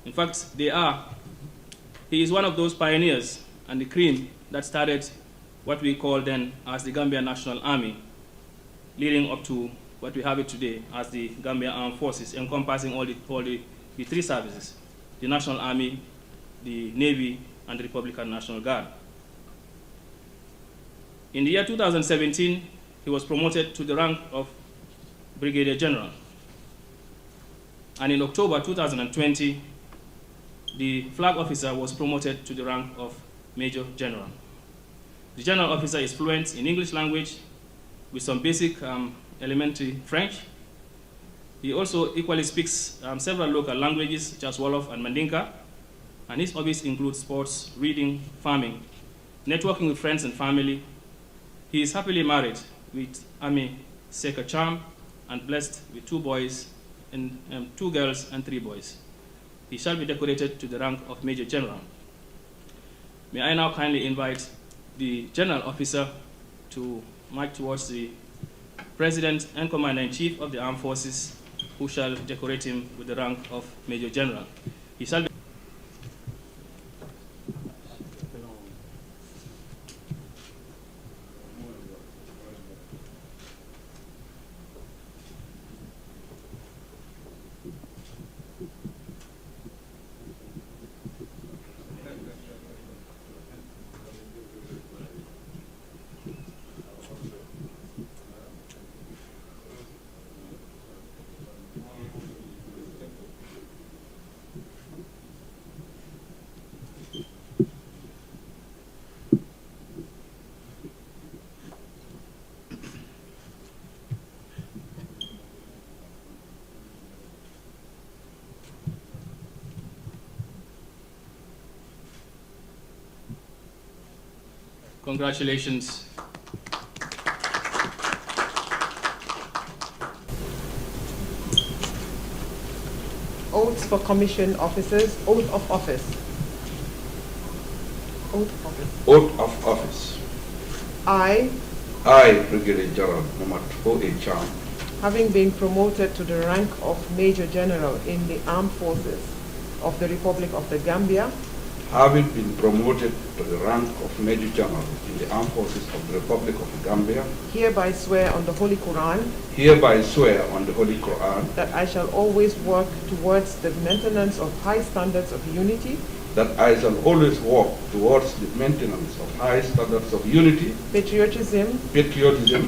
In fact, he is one of those pioneers and the cream that started what we call then as the Gambia National Army, leading up to what we have it today as the Gambia Armed Forces, encompassing all the three services: the National Army, the Navy, and the Republican National Guard. In the year 2017, he was promoted to the rank of Brigadier General. And in October 2020, the flag officer was promoted to the rank of Major General. The General Officer is fluent in English language with some basic elementary French. He also equally speaks several local languages, such as Wolof and Mandinka, and his hobbies include sports, reading, farming, networking with friends and family. He is happily married with Ami Seka Cham and blessed with 2 boys and 2 girls and 3 boys. He shall be decorated to the rank of Major General. May I now kindly invite the General Officer to march towards the President and Commander-in-Chief of the Armed Forces, who shall decorate him with the rank of Major General. He shall be Congratulations. Oaths for commission officers. Oath of office. Oath of office. Oath of office. I, Brigadier General Muhammad O.A. Cham, having been promoted to the rank of Major General in the Armed Forces of the Republic of the Gambia, having been promoted to the rank of Major General in the Armed Forces of the Republic of the Gambia, hereby swear on the Holy Quran hereby swear on the Holy Quran that I shall always work towards the maintenance of high standards of unity, that I shall always work towards the maintenance of high standards of unity, patriotism,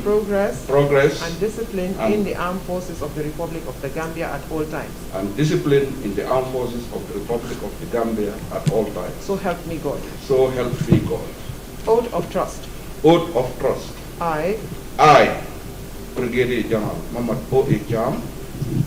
progress, and discipline in the Armed Forces of the Republic of the Gambia at all times. and discipline in the Armed Forces of the Republic of the Gambia at all times. So help me God. So help me God. Oath of trust. Oath of trust. I, Brigadier General Muhammad O.A. Cham,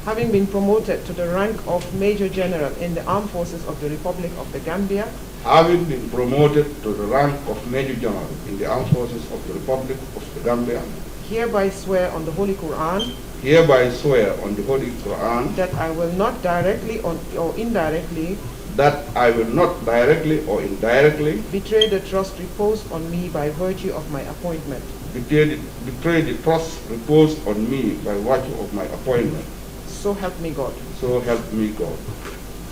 having been promoted to the rank of Major General in the Armed Forces of the Republic of the Gambia, having been promoted to the rank of Major General in the Armed Forces of the Republic of the Gambia, hereby swear on the Holy Quran hereby swear on the Holy Quran that I will not directly or indirectly that I will not directly or indirectly betray the trust reposed on me by virtue of my appointment. betray the trust reposed on me by virtue of my appointment. So help me God. So help me God.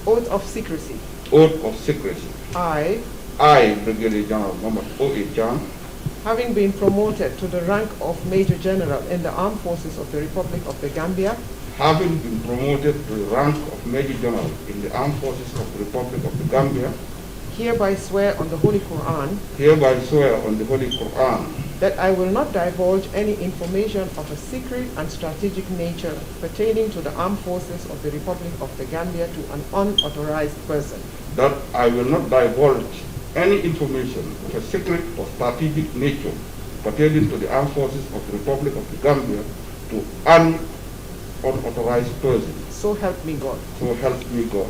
Oath of secrecy. Oath of secrecy. I, Brigadier General Muhammad O.A. Cham, having been promoted to the rank of Major General in the Armed Forces of the Republic of the Gambia, having been promoted to the rank of Major General in the Armed Forces of the Republic of the Gambia, hereby swear on the Holy Quran hereby swear on the Holy Quran that I will not divulge any information of a secret and strategic nature pertaining to the armed forces of the Republic of the Gambia to an unauthorized person. that I will not divulge any information of a secret or strategic nature pertaining to the armed forces of the Republic of the Gambia to an unauthorized person. So help me God. So help me God.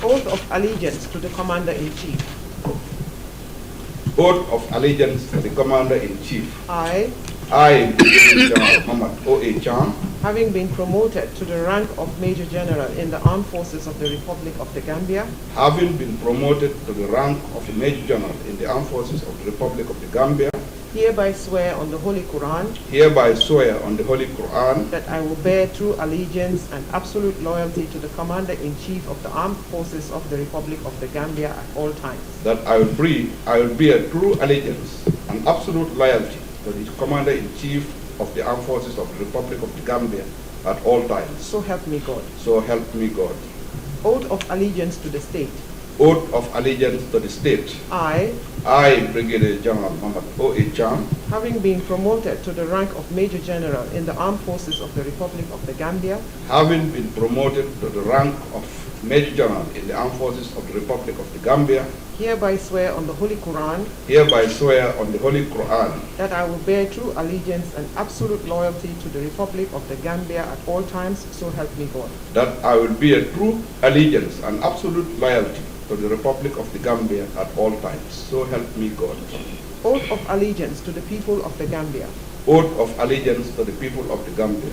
Oath of allegiance to the Commander-in-Chief. Oath of allegiance to the Commander-in-Chief. I, Brigadier General Muhammad O.A. Cham, having been promoted to the rank of Major General in the Armed Forces of the Republic of the Gambia, having been promoted to the rank of Major General in the Armed Forces of the Republic of the Gambia, hereby swear on the Holy Quran hereby swear on the Holy Quran that I will bear true allegiance and absolute loyalty to the Commander-in-Chief of the Armed Forces of the Republic of the Gambia at all times. that I will bear true allegiance and absolute loyalty to the Commander-in-Chief of the Armed Forces of the Republic of the Gambia at all times. So help me God. So help me God. Oath of allegiance to the state. Oath of allegiance to the state. I, Brigadier General Muhammad O.A. Cham, having been promoted to the rank of Major General in the Armed Forces of the Republic of the Gambia, having been promoted to the rank of Major General in the Armed Forces of the Republic of the Gambia, hereby swear on the Holy Quran hereby swear on the Holy Quran that I will bear true allegiance and absolute loyalty to the Republic of the Gambia at all times, so help me God. that I will bear true allegiance and absolute loyalty to the Republic of the Gambia at all times. So help me God. Oath of allegiance to the people of the Gambia. Oath of allegiance to the people of the Gambia.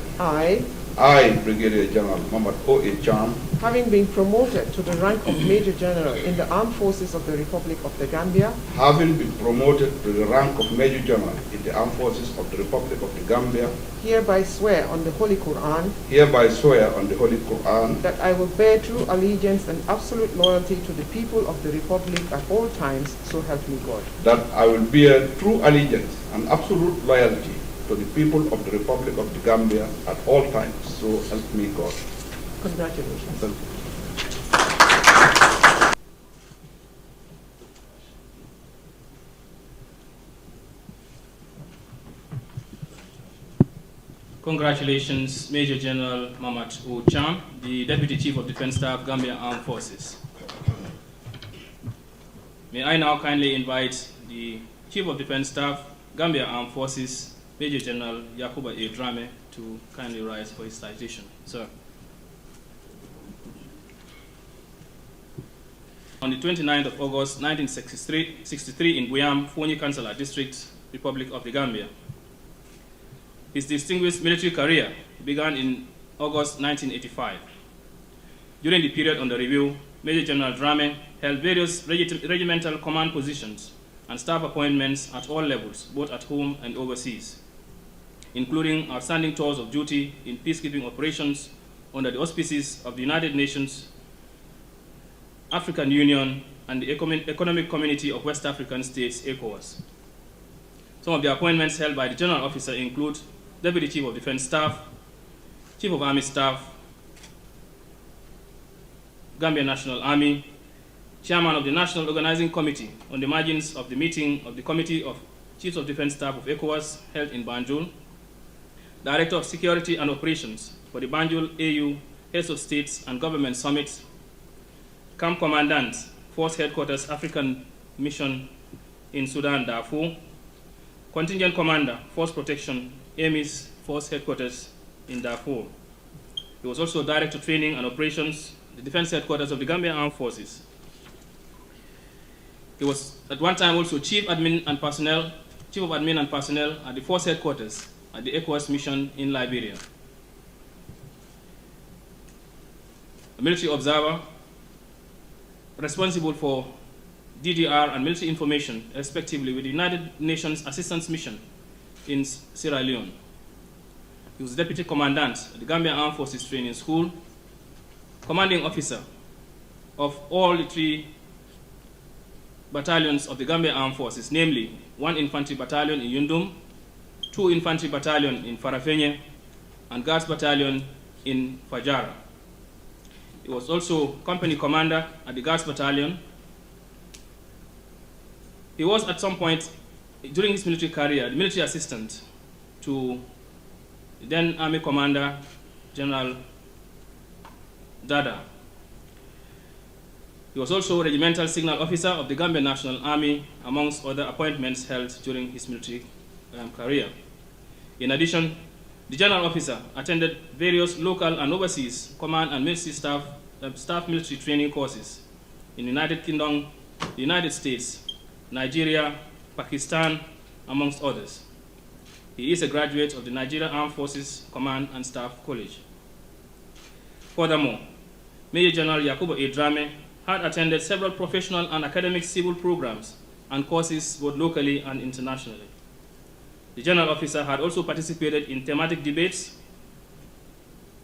I, Brigadier General Muhammad O.A. Cham, having been promoted to the rank of Major General in the Armed Forces of the Republic of the Gambia, having been promoted to the rank of Major General in the Armed Forces of the Republic of the Gambia, hereby swear on the Holy Quran hereby swear on the Holy Quran that I will bear true allegiance and absolute loyalty to the people of the Republic at all times, so help me God. that I will bear true allegiance and absolute loyalty to the people of the Republic of the Gambia at all times. So help me God. Congratulations. Thank you. Congratulations, Major General Muhammad O. Cham, the Deputy Chief of Defense Staff, Gambia Armed Forces. May I now kindly invite the Chief of Defense Staff, Gambia Armed Forces, Major General Yakuba A. Drammeh, to kindly rise for his citation. Sir. on the 29th of August 1963 in Buyam, Fonyi Councillor District, Republic of the Gambia. His distinguished military career began in August 1985. During the period under review, Major General Drammeh held various regimental command positions and staff appointments at all levels, both at home and overseas, including outstanding tours of duty in peacekeeping operations under the auspices of the United Nations, African Union, and the Economic Community of West African States, ECOWAS. Some of the appointments held by the General Officer include Deputy Chief of Defense Staff, Chief of Army Staff, Gambia National Army, Chairman of the National Organizing Committee on the margins of the meeting of the Committee of Chiefs of Defense Staff of ECOWAS held in Banjul, Director of Security and Operations for the Banjul AU Heads of States and Government Summit, Camp Commandant, Force Headquarters African Mission in Sudan, Darfur, Contingent Commander, Force Protection, AMIS Force Headquarters in Darfur. He was also Director of Training and Operations, the Defense Headquarters of the Gambia Armed Forces. He was at one time also Chief of Admin and Personnel at the Force Headquarters at the ECOWAS Mission in Liberia. A military observer responsible for DDR and military information, respectively, with the United Nations Assistance Mission in Sierra Leone. He was Deputy Commandant at the Gambia Armed Forces Training School, Commanding Officer of all the 3 battalions of the Gambia Armed Forces, namely 1 Infantry Battalion in Yundum, 2 Infantry Battalion in Farafenye, and Guards Battalion in Fajara. He was also Company Commander at the Guards Battalion. He was at some point during his military career the military assistant to the then Army Commander General Dada. He was also Regimental Signal Officer of the Gambia National Army, amongst other appointments held during his military career. In addition, the General Officer attended various local and overseas command and military staff military training courses in the United Kingdom, the United States, Nigeria, Pakistan, amongst others. He is a graduate of the Nigeria Armed Forces Command and Staff College. Furthermore, Major General Yakubu A. Drammeh had attended several professional and academic civil programs and courses both locally and internationally. The General Officer had also participated in thematic debates,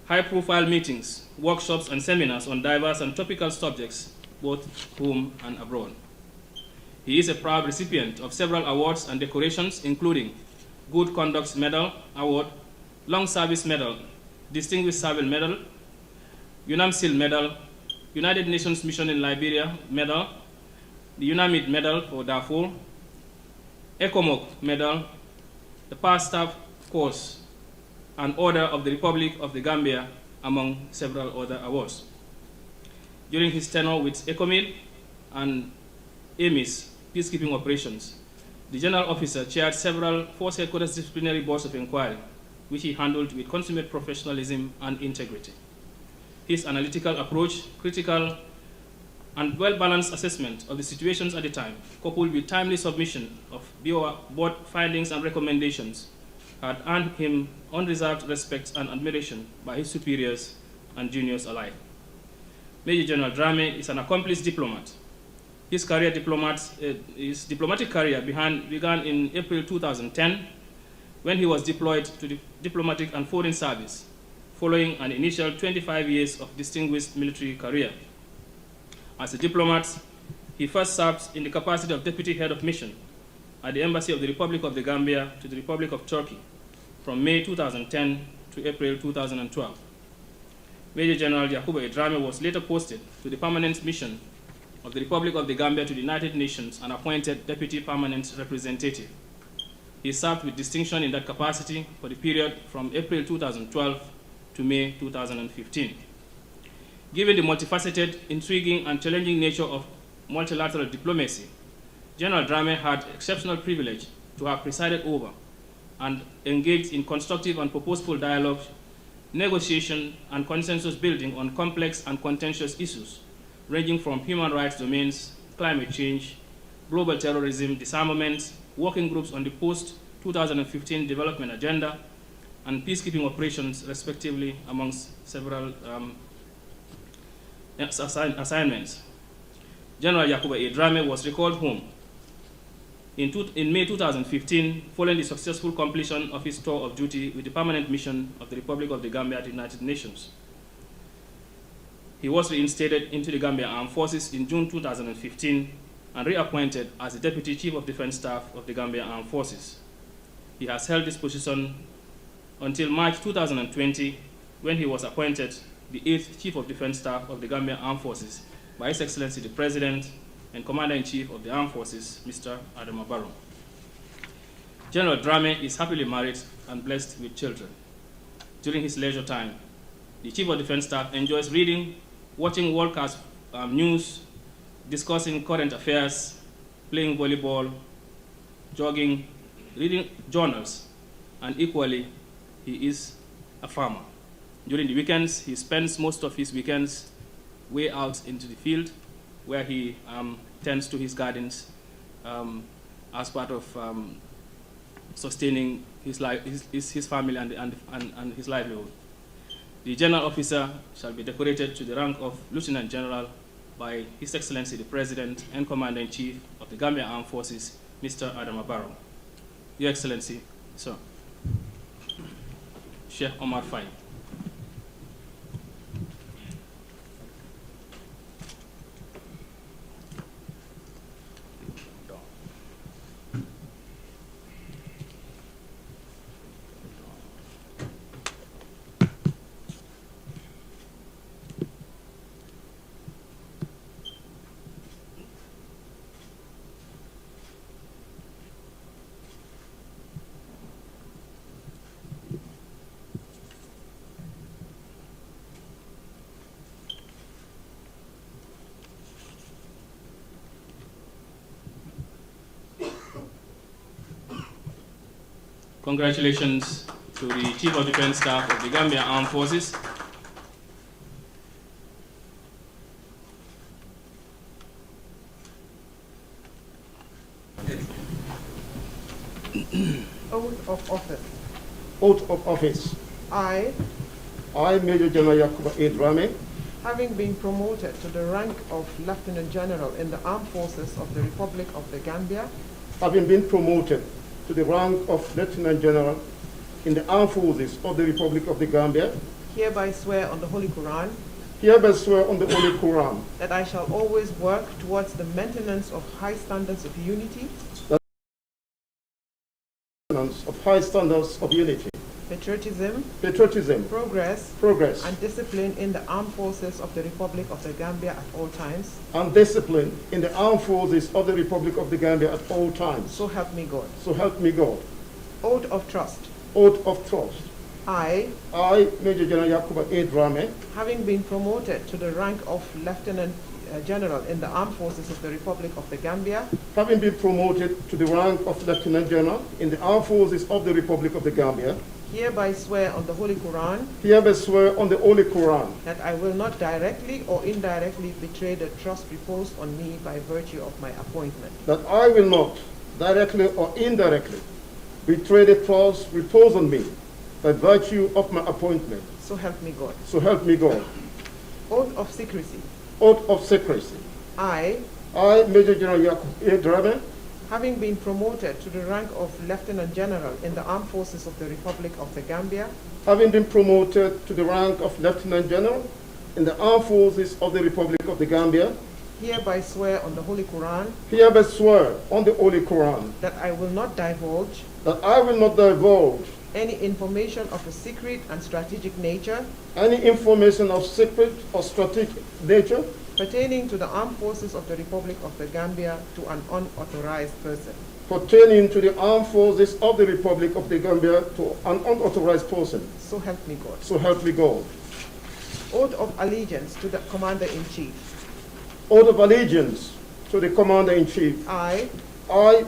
high-profile meetings, workshops, and seminars on diverse and topical subjects, both home and abroad. He is a proud recipient of several awards and decorations, including Good Conduct Medal Award, Long Service Medal, Distinguished Service Medal, UNAMSIL Medal, United Nations Mission in Liberia Medal, the UNAMID Medal for Darfur, ECOMOG Medal, the Past Staff Course, and Order of the Republic of the Gambia, among several other awards. During his tenure with ECOMID and AMIS peacekeeping operations, the General Officer chaired several Force Headquarters disciplinary boards of inquiry, which he handled with consummate professionalism and integrity. His analytical approach, critical and well-balanced assessment of the situations at the time, coupled with timely submission of board findings and recommendations, had earned him unreserved respect and admiration by his superiors and juniors alike. Major General Drammeh is an accomplished diplomat. His diplomatic career began in April 2010, when he was deployed to the Diplomatic and Foreign Service, following an initial 25 years of distinguished military career. As a diplomat, he first served in the capacity of Deputy Head of Mission at the Embassy of the Republic of the Gambia to the Republic of Turkey from May 2010 to April 2012. Major General Yakubu A. Drammeh was later posted to the Permanent Mission of the Republic of the Gambia to the United Nations and appointed Deputy Permanent Representative. He served with distinction in that capacity for the period from April 2012 to May 2015. Given the multifaceted, intriguing, and challenging nature of multilateral diplomacy, General Drammeh had exceptional privilege to have presided over and engaged in constructive and purposeful dialogue, negotiation, and consensus building on complex and contentious issues, ranging from human rights domains, climate change, global terrorism, disarmament, working groups on the post-2015 development agenda, and peacekeeping operations, respectively, amongst several assignments. General Yakuba A. Drammeh was recalled home in May 2015, following the successful completion of his tour of duty with the permanent mission of the Republic of the Gambia at the United Nations. He was reinstated into the Gambia Armed Forces in June 2015 and reappointed as the Deputy Chief of Defense Staff of the Gambia Armed Forces. He has held this position until March 2020, when he was appointed the 8th Chief of Defense Staff of the Gambia Armed Forces by His Excellency the President and Commander-in-Chief of the Armed Forces, Mr. Adama Barrow. General Drammeh is happily married and blessed with children. During his leisure time, the Chief of Defense Staff enjoys reading, watching world-class news, discussing current affairs, playing volleyball, jogging, reading journals, and equally, he is a farmer. During the weekends, he spends most of his weekends way out into the field, where he tends to his gardens as part of sustaining his family and his livelihood. The General Officer shall be decorated to the rank of Lieutenant General by His Excellency the President and Commander-in-Chief of the Gambia Armed Forces, Mr. Adama Barrow. Your Excellency, sir. Sheikh Omar Faye. Congratulations to the Chief of Defense Staff of the Gambia Armed Forces. Oath of office. Oath of office. I, Major General Yakuba A. Drammeh, having been promoted to the rank of Lieutenant General in the Armed Forces of the Republic of the Gambia, having been promoted to the rank of Lieutenant General in the Armed Forces of the Republic of the Gambia, hereby swear on the Holy Quran hereby swear on the Holy Quran that I shall always work towards the maintenance of high standards of unity, patriotism, progress, and discipline in the armed forces of the Republic of the Gambia at all times. and discipline in the Armed Forces of the Republic of the Gambia at all times. So help me God. So help me God. Oath of trust. Oath of trust. I, Major General Yakuba A. Drammeh, having been promoted to the rank of Lieutenant General in the Armed Forces of the Republic of the Gambia, having been promoted to the rank of Lieutenant General in the Armed Forces of the Republic of the Gambia, hereby swear on the Holy Quran hereby swear on the Holy Quran that I will not directly or indirectly betray the trust reposed on me by virtue of my appointment. that I will not directly or indirectly betray the trust reposed on me by virtue of my appointment. So help me God. So help me God. Oath of secrecy. Oath of secrecy. I, Major General Yakuba A. Drammeh, having been promoted to the rank of Lieutenant General in the Armed Forces of the Republic of the Gambia, having been promoted to the rank of Lieutenant General in the Armed Forces of the Republic of the Gambia, hereby swear on the Holy Quran hereby swear on the Holy Quran that I will not divulge any information of a secret and strategic nature any information of secret or strategic nature pertaining to the armed forces of the Republic of the Gambia to an unauthorized person. pertaining to the Armed Forces of the Republic of the Gambia to an unauthorized person. So help me God. So help me God. Oath of allegiance to the Commander-in-Chief. Oath of allegiance to the Commander-in-Chief. I,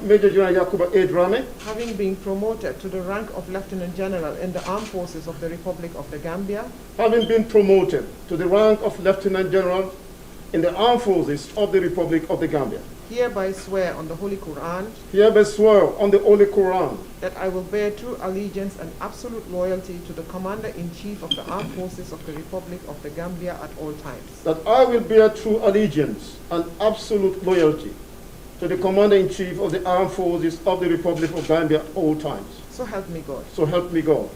Major General Yakuba A. Drammeh, having been promoted to the rank of Lieutenant General in the Armed Forces of the Republic of the Gambia, having been promoted to the rank of Lieutenant General in the armed forces of the Republic of the Gambia. Hereby swear on the Holy Quran Hereby swear on the Holy Quran that I will bear true allegiance and absolute loyalty to the Commander-in-Chief of the Armed Forces of the Republic of the Gambia at all times. that I will bear true allegiance and absolute loyalty to the Commander-in-Chief of the Armed Forces of the Republic of Gambia at all times. So help me God. So help me God.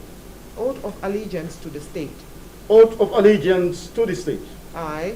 Oath of allegiance to the state. Oath of allegiance to the state. I,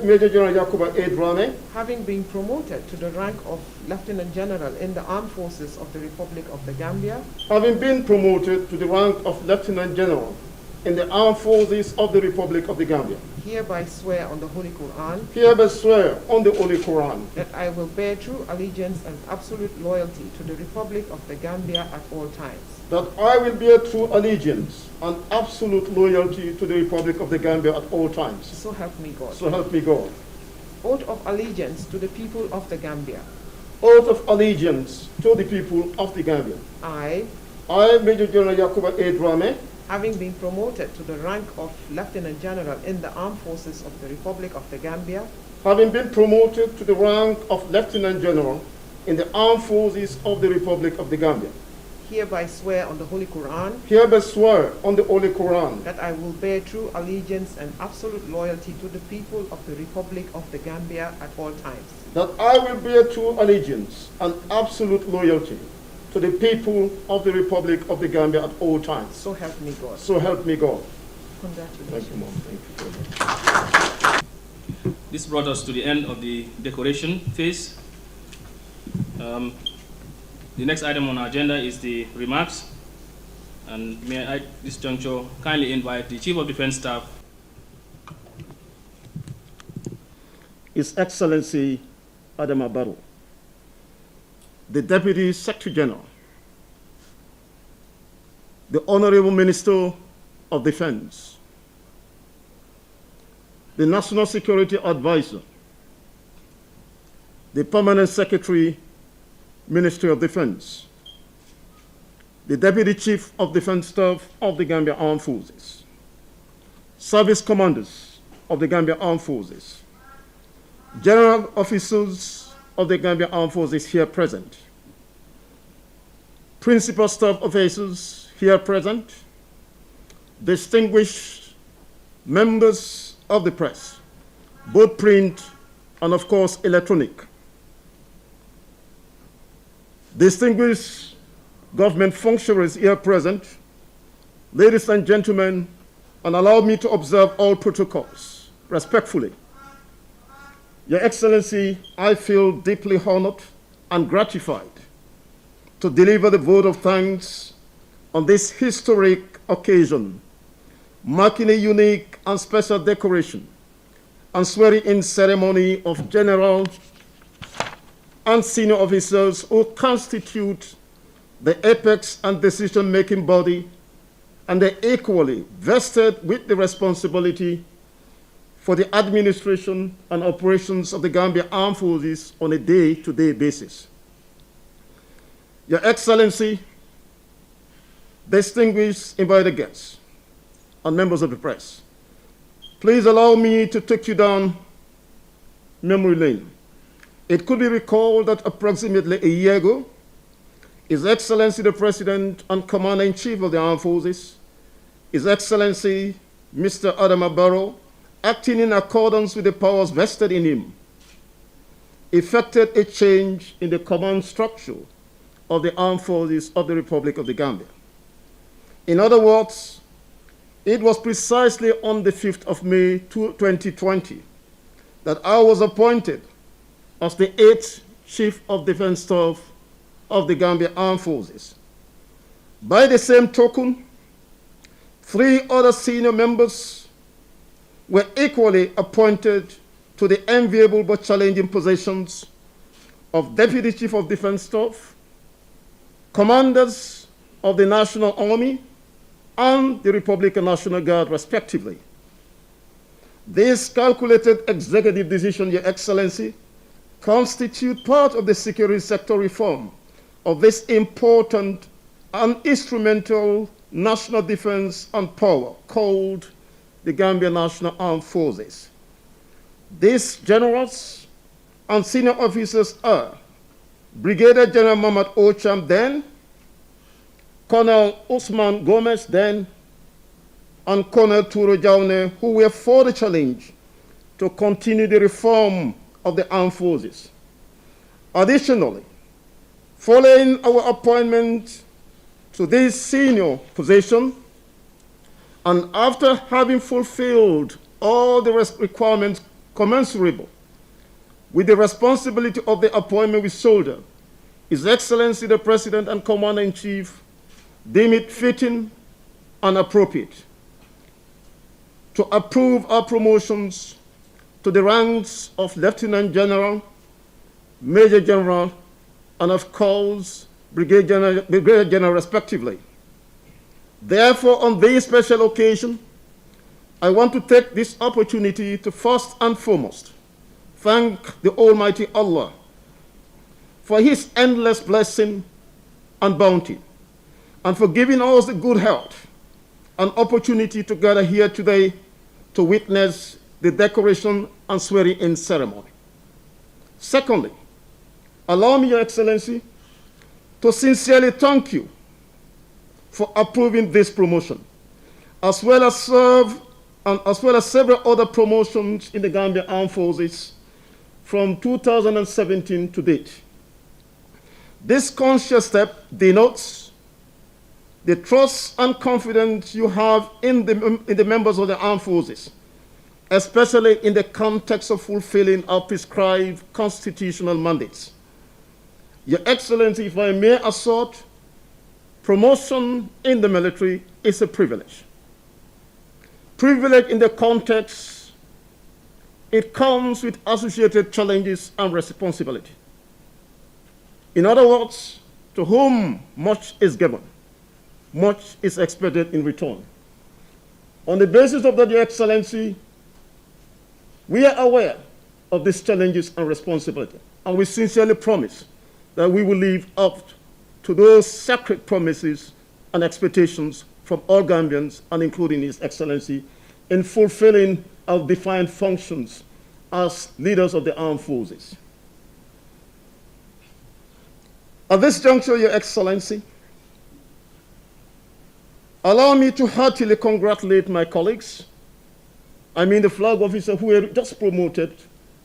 Major General Yakuba A. Drammeh, having been promoted to the rank of Lieutenant General in the Armed Forces of the Republic of the Gambia, having been promoted to the rank of Lieutenant General in the Armed Forces of the Republic of the Gambia, hereby swear on the Holy Quran hereby swear on the Holy Quran that I will bear true allegiance and absolute loyalty to the Republic of the Gambia at all times. that I will bear true allegiance and absolute loyalty to the Republic of the Gambia at all times. So help me God. So help me God. Oath of allegiance to the people of the Gambia. Oath of allegiance to the people of the Gambia. I, Major General Yakuba A. Drammeh, having been promoted to the rank of Lieutenant General in the Armed Forces of the Republic of the Gambia, having been promoted to the rank of Lieutenant General in the Armed Forces of the Republic of the Gambia, hereby swear on the Holy Quran hereby swear on the Holy Quran that I will bear true allegiance and absolute loyalty to the people of the Republic of the Gambia at all times. that I will bear true allegiance and absolute loyalty to the people of the Republic of the Gambia at all times. So help me God. So help me God. Congratulations. Thank you, Mom. Thank you very much. This brought us to the end of the decoration phase. The next item on our agenda is the remarks. And may I, at this juncture, kindly invite the Chief of Defense Staff. His Excellency Adama Barrow, the Deputy Secretary General, the Honorable Minister of Defense, the National Security Advisor, the Permanent Secretary, Ministry of Defense, the Deputy Chief of Defense Staff of the Gambia Armed Forces, Service Commanders of the Gambia Armed Forces, General Officers of the Gambia Armed Forces here present, Principal Staff Officers here present, distinguished members of the press, both print and of course electronic, distinguished government functionaries here present, ladies and gentlemen, and allow me to observe all protocols respectfully. Your Excellency, I feel deeply honored and gratified to deliver the vote of thanks on this historic occasion, marking a unique and special decoration and swearing-in ceremony of general and senior officers who constitute the apex and decision-making body, and they're equally vested with the responsibility for the administration and operations of the Gambia Armed Forces on a day-to-day basis. Your Excellency, distinguished invited guests, and members of the press, please allow me to take you down memory lane. It could be recalled that approximately a year ago, His Excellency the President and Commander-in-Chief of the Armed Forces, His Excellency Mr. Adama Barrow, acting in accordance with the powers vested in him, effected a change in the command structure of the Armed Forces of the Republic of the Gambia. In other words, it was precisely on the 5th of May 2020 that I was appointed as the 8th Chief of Defense Staff of the Gambia Armed Forces. By the same token, 3 other senior members were equally appointed to the enviable but challenging positions of Deputy Chief of Defense Staff, Commanders of the National Army, and the Republican National Guard, respectively. This calculated executive decision, Your Excellency, constitute part of the security sector reform of this important and instrumental national defense and power called the Gambia National Armed Forces. These generals and senior officers are Brigadier General Muhammad O. Cham then, Colonel Usman Gomez then, and Colonel Turo Jaune, who were for the challenge to continue the reform of the armed forces. Additionally, following our appointment to this senior position, and after having fulfilled all the requirements commensurable with the responsibility of the appointment we shoulder, His Excellency the President and Commander-in-Chief deem it fitting and appropriate to approve our promotions to the ranks of Lieutenant General, Major General, and of course, Brigadier General respectively. Therefore, on this special occasion, I want to take this opportunity to first and foremost thank the Almighty Allah for His endless blessing and bounty, and for giving us the good health and opportunity to gather here today to witness the decoration and swearing-in ceremony. Secondly, allow me, Your Excellency, to sincerely thank you for approving this promotion, as well as several other promotions in the Gambia Armed Forces from 2017 to date. This conscious step denotes the trust and confidence you have in the members of the armed forces, especially in the context of fulfilling our prescribed constitutional mandates. Your Excellency, if I may assert, promotion in the military is a privilege. Privilege in the context, it comes with associated challenges and responsibility. In other words, to whom much is given, much is expected in return. On the basis of that, Your Excellency, we are aware of these challenges and responsibility, and we sincerely promise that we will live up to those sacred promises and expectations from all Gambians, and including His Excellency, in fulfilling our defined functions as leaders of the armed forces. At this juncture, Your Excellency, allow me to heartily congratulate my colleagues, I mean the flag officers who were just promoted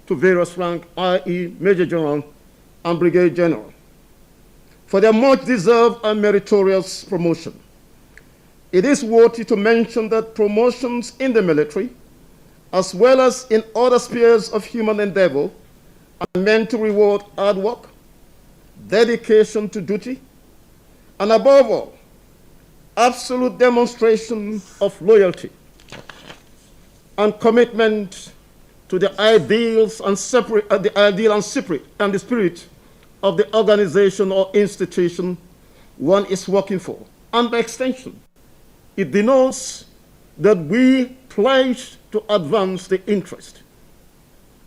to various ranks, i.e. Major General and Brigadier General, for their much-deserved and meritorious promotion. It is worthy to mention that promotions in the military, as well as in other spheres of human endeavor, are meant to reward hard work, dedication to duty, and above all, absolute demonstration of loyalty and commitment to the ideals and the spirit of the organization or institution one is working for. And by extension, it denotes that we pledge to advance the interest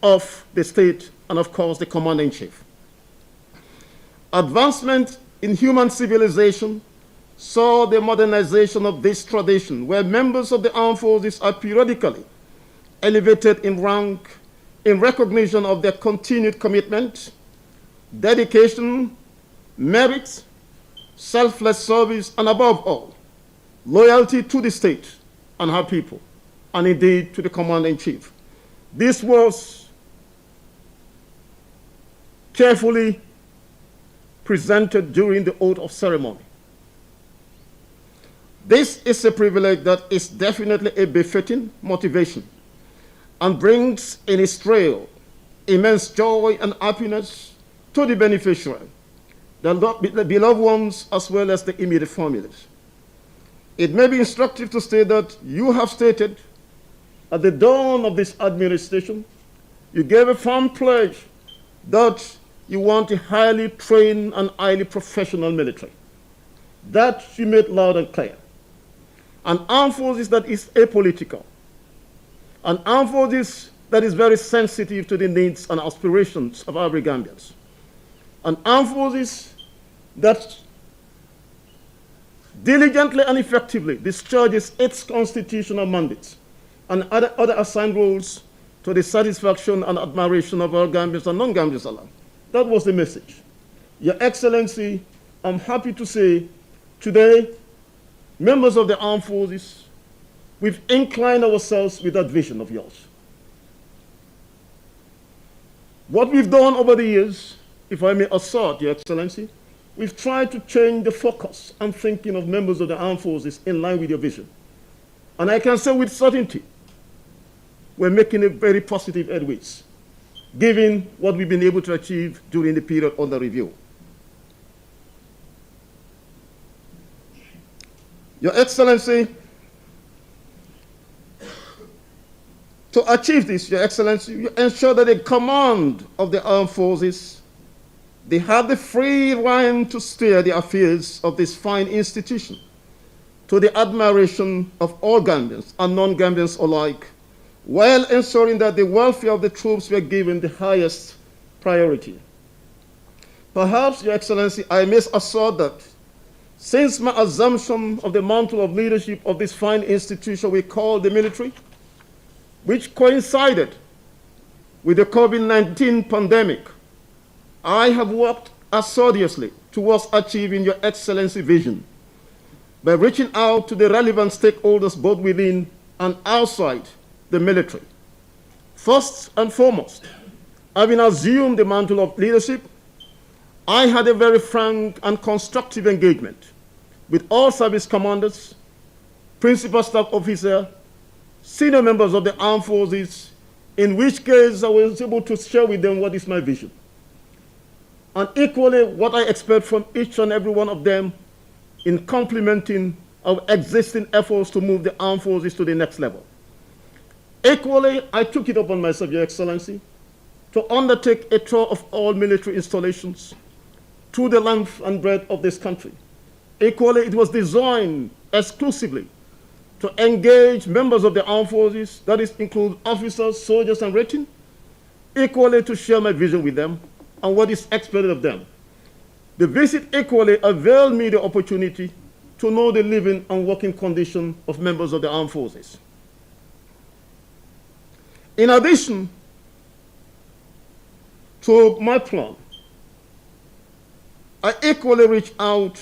of the state and, of course, the Commander-in-Chief. Advancement in human civilization saw the modernization of this tradition, where members of the armed forces are periodically elevated in rank in recognition of their continued commitment, dedication, merit, selfless service, and above all, loyalty to the state and her people, and indeed to the Commander-in-Chief. This was carefully presented during the oath of ceremony. This is a privilege that is definitely a befitting motivation and brings in its trail immense joy and happiness to the beneficiary, the beloved ones, as well as the immediate families. It may be instructive to state that you have stated at the dawn of this administration, you gave a firm pledge that you want a highly trained and highly professional military. That you made loud and clear. An armed forces that is apolitical. An armed forces that is very sensitive to the needs and aspirations of every Gambians. An armed forces that diligently and effectively discharges its constitutional mandates and other assigned roles to the satisfaction and admiration of our Gambians and non-Gambians alike. That was the message. Your Excellency, I'm happy to say today, members of the armed forces, we've inclined ourselves with that vision of yours. What we've done over the years, if I may assert, Your Excellency, we've tried to change the focus and thinking of members of the armed forces in line with your vision. And I can say with certainty, we're making a very positive headways, given what we've been able to achieve during the period under review. Your Excellency, to achieve this, Your Excellency, you ensure that the command of the armed forces, they have the free rein to steer the affairs of this fine institution to the admiration of all Gambians and non-Gambians alike, while ensuring that the welfare of the troops were given the highest priority. Perhaps, Your Excellency, I may assert that since my assumption of the mantle of leadership of this fine institution we call the military, which coincided with the COVID-19 pandemic, I have worked assiduously towards achieving Your Excellency vision by reaching out to the relevant stakeholders both within and outside the military. First and foremost, having assumed the mantle of leadership, I had a very frank and constructive engagement with all service commanders, principal staff officer, senior members of the armed forces, in which case I was able to share with them what is my vision. And equally, what I expect from each and every one of them in complementing our existing efforts to move the armed forces to the next level. Equally, I took it upon myself, Your Excellency, to undertake a tour of all military installations through the length and breadth of this country. Equally, it was designed exclusively to engage members of the armed forces, that is, include officers, soldiers, and rating, equally to share my vision with them and what is expected of them. The visit equally availed me the opportunity to know the living and working condition of members of the armed forces. In addition to my plan, I equally reached out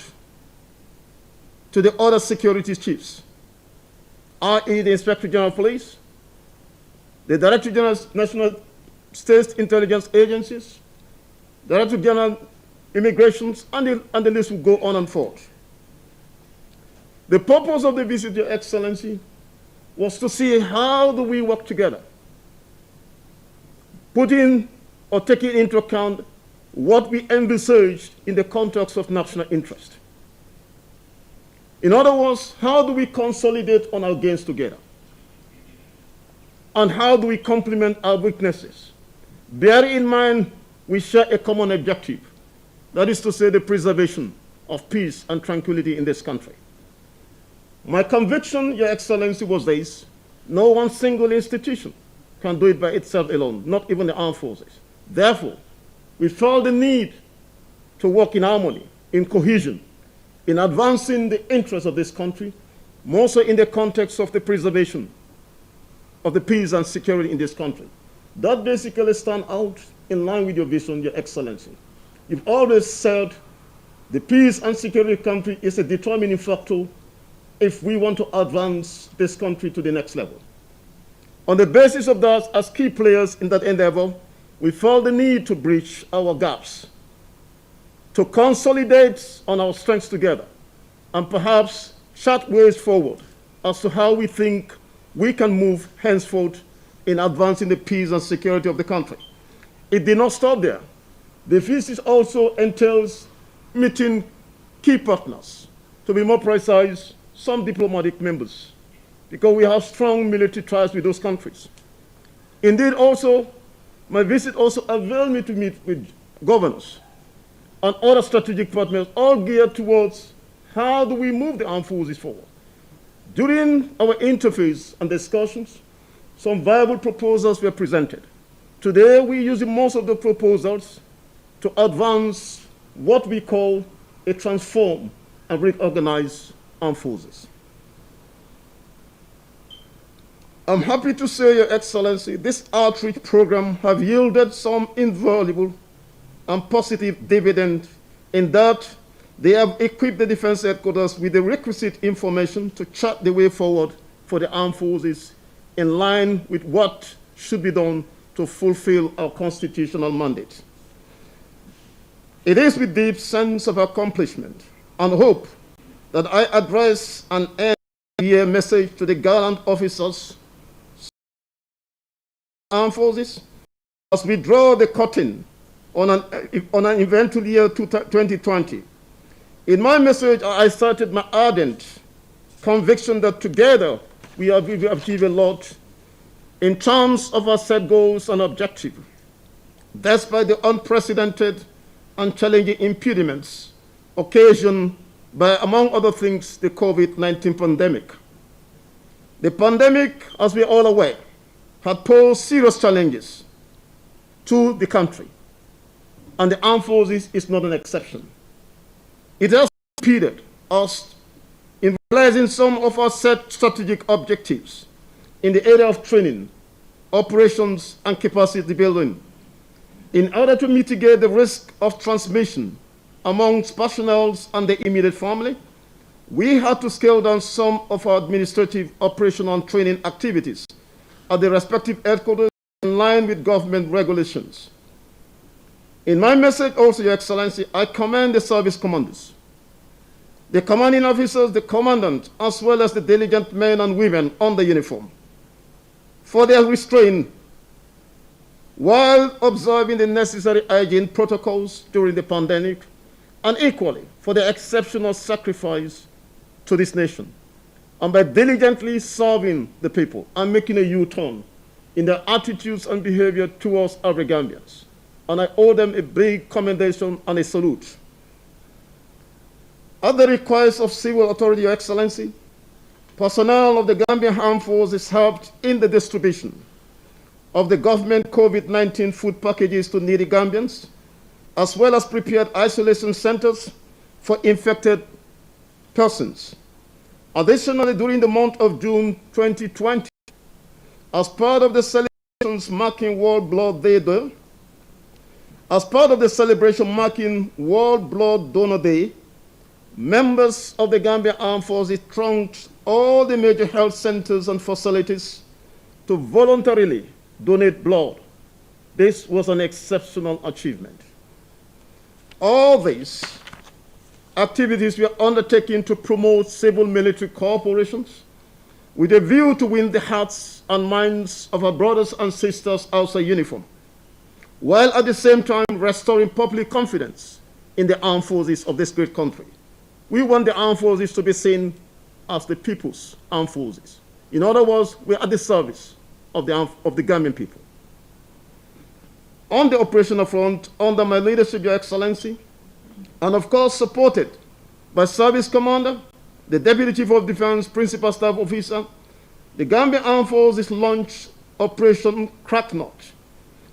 to the other security chiefs, i.e. the Inspector General of Police, the Director General of National State Intelligence Agencies, Director General Immigration, and the list will go on and forth. The purpose of the visit, Your Excellency, was to see how do we work together, putting or taking into account what we envisaged in the context of national interest. In other words, how do we consolidate on our gains together? And how do we complement our weaknesses? Bearing in mind, we share a common objective, that is to say, the preservation of peace and tranquility in this country. My conviction, Your Excellency, was this: no one single institution can do it by itself alone, not even the armed forces. Therefore, we felt the need to work in harmony, in cohesion, in advancing the interests of this country, more so in the context of the preservation of the peace and security in this country. That basically stands out in line with your vision, Your Excellency. You've always said the peace and security of the country is a determining factor if we want to advance this country to the next level. On the basis of that, as key players in that endeavor, we felt the need to bridge our gaps, to consolidate on our strengths together, and perhaps chart ways forward as to how we think we can move henceforth in advancing the peace and security of the country. It did not stop there. The visit also entails meeting key partners, to be more precise, some diplomatic members, because we have strong military ties with those countries. Indeed, also, my visit also availed me to meet with governors and other strategic partners, all geared towards how do we move the armed forces forward. During our interface and discussions, some viable proposals were presented. Today, we're using most of the proposals to advance what we call a transform and reorganize armed forces. I'm happy to say, Your Excellency, this outreach program have yielded some invaluable and positive dividend in that they have equipped the defense headquarters with the requisite information to chart the way forward for the armed forces in line with what should be done to fulfill our constitutional mandate. It is with deep sense of accomplishment and hope that I address an end-year message to the gallant officers armed forces as we draw the curtain on an eventful year 2020. In my message, I cited my ardent conviction that together we have achieved a lot in terms of our set goals and objectives, despite the unprecedented and challenging impediments occasioned by, among other things, the COVID-19 pandemic. The pandemic, as we are all aware, had posed serious challenges to the country, and the armed forces is not an exception. It has impeded us in realizing some of our set strategic objectives in the area of training, operations, and capacity building. In order to mitigate the risk of transmission amongst personnel and the immediate family, we had to scale down some of our administrative, operational, and training activities at the respective headquarters in line with government regulations. In my message also, Your Excellency, I commend the service commanders, the commanding officers, the commandant, as well as the diligent men and women under uniform, for their restraint while observing the necessary hygiene protocols during the pandemic, and equally for their exceptional sacrifice to this nation, and by diligently serving the people and making a U-turn in their attitudes and behavior towards other Gambians. And I owe them a big commendation and a salute. At the request of civil authority, Your Excellency, personnel of the Gambian Armed Forces helped in the distribution of the government COVID-19 food packages to needy Gambians, as well as prepared isolation centers for infected persons. Additionally, during the month of June 2020, as part of the celebrations marking World Blood Day, World Blood Donor Day, members of the Gambia Armed Forces thronged all the major health centers and facilities to voluntarily donate blood. This was an exceptional achievement. All these activities were undertaken to promote civil-military cooperations with a view to win the hearts and minds of our brothers and sisters outside uniform, while at the same time restoring public confidence in the armed forces of this great country. We want the armed forces to be seen as the people's armed forces. In other words, we're at the service of the Gambian people. On the operational front, under my leadership, Your Excellency, and of course supported by Service Commander, the Deputy Chief of Defense, Principal Staff Officer, the Gambia Armed Forces launched Operation Cracknot,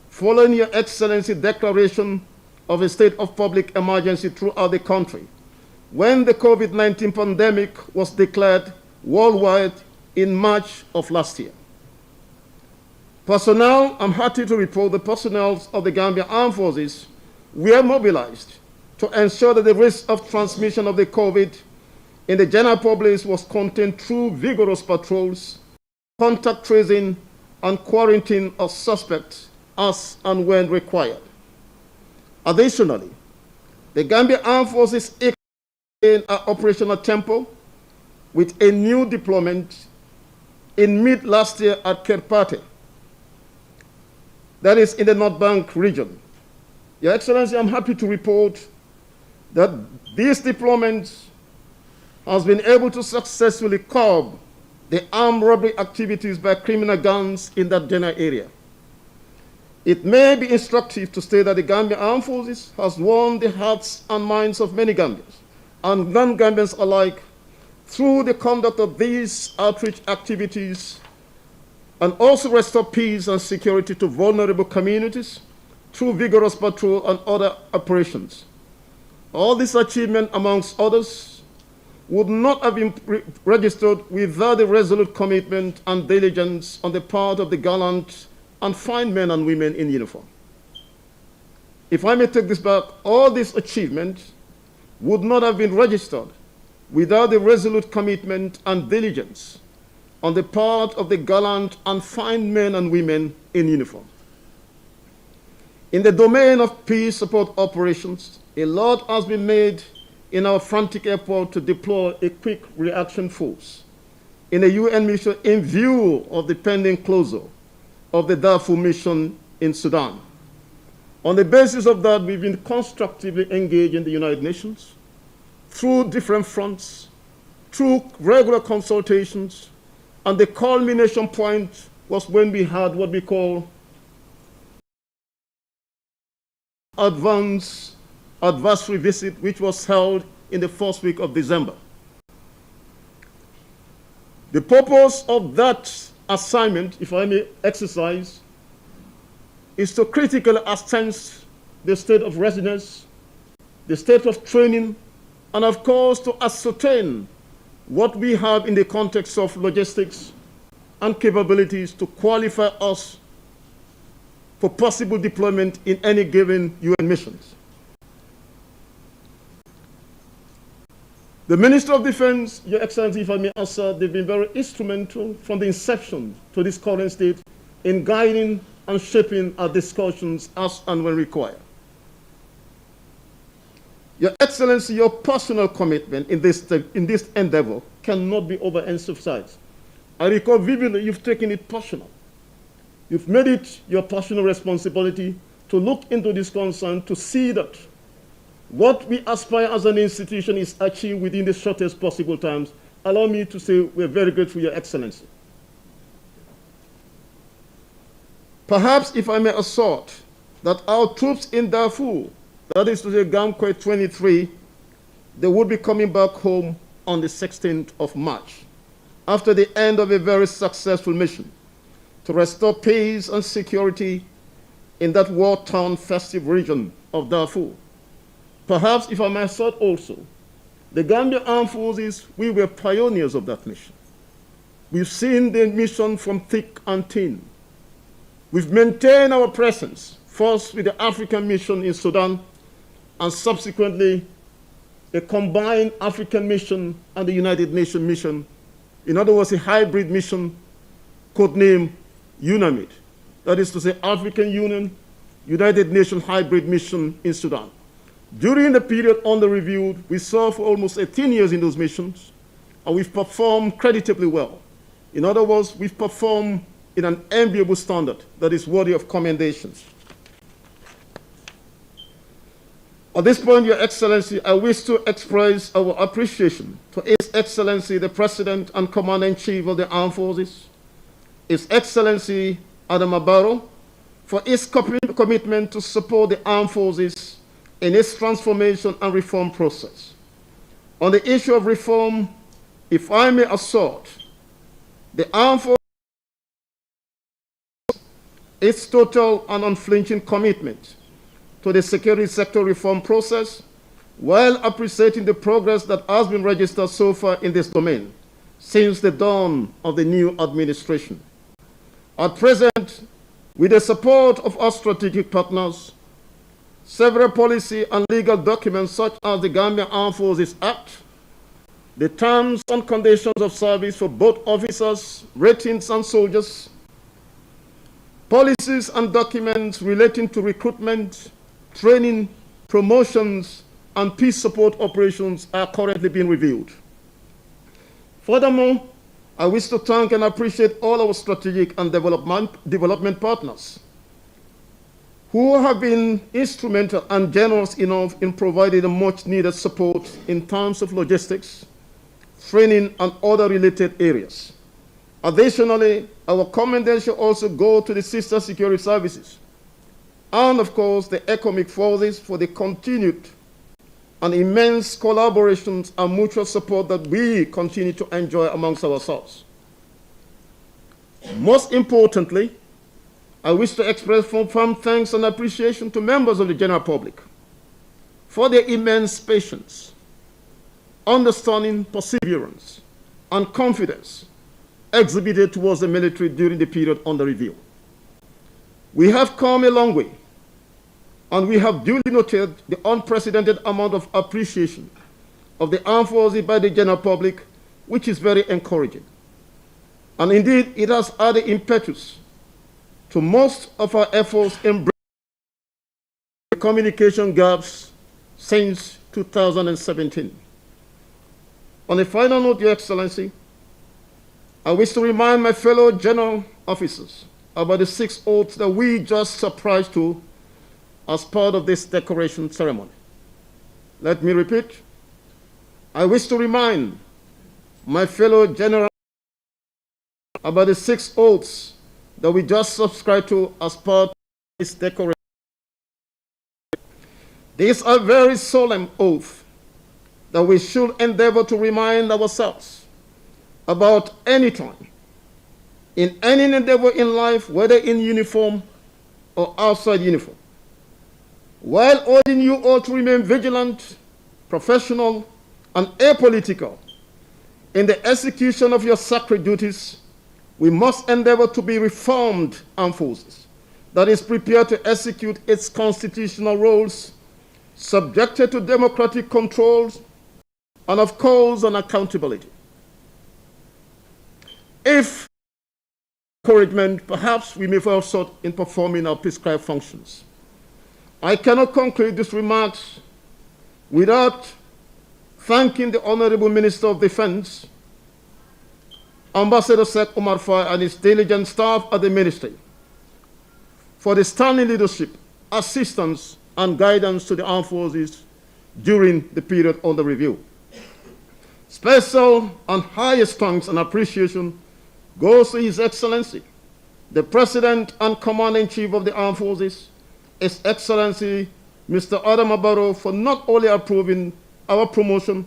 following Your Excellency declaration of a state of public emergency throughout the country, when the COVID-19 pandemic was declared worldwide in March of last year. Personnel, I'm happy to report the personnel of the Gambia Armed Forces were mobilized to ensure that the risk of transmission of the COVID in the general public was contained through vigorous patrols, contact tracing, and quarantine of suspects as and when required. Additionally, the Gambia Armed Forces in our operational tempo with a new deployment in mid last year at Kerpate, that is in the North Bank region. Your Excellency, I'm happy to report that this deployment has been able to successfully curb the armed robbery activities by criminal gangs in that general area. It may be instructive to state that the Gambia Armed Forces has won the hearts and minds of many Gambians and non-Gambians alike through the conduct of these outreach activities, and also restore peace and security to vulnerable communities through vigorous patrol and other operations. All this achievement, amongst others, would not have been registered without the resolute commitment and diligence on the part of the gallant and fine men and women in uniform. If I may take this back, all this achievement would not have been registered without the resolute commitment and diligence on the part of the gallant and fine men and women in uniform. In the domain of peace support operations, a lot has been made in our frantic effort to deploy a quick reaction force in a UN mission in view of the pending closure of the Darfur mission in Sudan. On the basis of that, we've been constructively engaged in the United Nations through different fronts, through regular consultations, and the culmination point was when we had what we call advisory visit, which was held in the first week of December. The purpose of that assignment, if I may exercise, is to critically assess the state of readiness, the state of training, and of course to ascertain what we have in the context of logistics and capabilities to qualify us for possible deployment in any given UN missions. The Minister of Defense, Your Excellency, if I may answer, they've been very instrumental from the inception to this current state in guiding and shaping our discussions as and when required. Your Excellency, your personal commitment in this endeavor cannot be overemphasized. I recall vividly you've taken it personal. You've made it your personal responsibility to look into this concern, to see that what we aspire as an institution is achieved within the shortest possible times. Allow me to say we're very grateful, Your Excellency. Perhaps, if I may assert, that our troops in Darfur, that is to say GAMQUE 23, they would be coming back home on the 16th of March, after the end of a very successful mission to restore peace and security in that war-torn festive region of Darfur. Perhaps, if I may assert also, the Gambia Armed Forces, we were pioneers of that mission. We've seen the mission from thick and thin. We've maintained our presence, first with the African mission in Sudan, and subsequently a combined African mission and the United Nations mission. In other words, a hybrid mission codenamed UNAMID. That is to say, African Union, United Nations hybrid mission in Sudan. During the period under review, we served for almost 18 years in those missions, and we've performed creditably well. In other words, we've performed in an enviable standard that is worthy of commendation. At this point, Your Excellency, I wish to express our appreciation to His Excellency, the President and Commander-in-Chief of the Armed Forces, His Excellency Adama Barrow, for his commitment to support the armed forces in its transformation and reform process. On the issue of reform, if I may assert, the armed forces, its total and unflinching commitment to the security sector reform process, while appreciating the progress that has been registered so far in this domain since the dawn of the new administration. At present, with the support of our strategic partners, several policy and legal documents such as the Gambia Armed Forces Act, the terms and conditions of service for both officers, ratings, and soldiers, policies and documents relating to recruitment, training, promotions, and peace support operations are currently being reviewed. Furthermore, I wish to thank and appreciate all our strategic and development partners who have been instrumental and generous enough in providing the much needed support in terms of logistics, training, and other related areas. Additionally, our commendation also go to the sister security services and, of course, the economic forces for the continued and immense collaborations and mutual support that we continue to enjoy amongst ourselves. Most importantly, I wish to express firm thanks and appreciation to members of the general public for their immense patience, understanding, perseverance, and confidence exhibited towards the military during the period under review. We have come a long way, and we have duly noted the unprecedented amount of appreciation of the armed forces by the general public, which is very encouraging. And indeed, it has added impetus to most of our efforts in bridging the communication gaps since 2017. On a final note, Your Excellency, I wish to remind my fellow general officers about the 6 oaths that we just surprised to as part of this decoration ceremony. Let me repeat. I wish to remind my fellow general about the 6 oaths that we just subscribed to as part of this decoration. These are very solemn oaths that we should endeavor to remind ourselves about any time, in any endeavor in life, whether in uniform or outside uniform, while urging you all to remain vigilant, professional, and apolitical in the execution of your sacred duties. We must endeavor to be reformed armed forces that is prepared to execute its constitutional roles, subjected to democratic controls, and of course, an accountability. If encouragement, perhaps we may fall short in performing our prescribed functions. I cannot conclude these remarks without thanking the Honorable Minister of Defense, Ambassador Sheikh Omar Faye, and his diligent staff at the ministry for the standing leadership, assistance, and guidance to the armed forces during the period under review. Special and highest thanks and appreciation goes to His Excellency, the President and Commander-in-Chief of the Armed Forces, His Excellency Mr. Adama Barrow, for not only approving our promotion,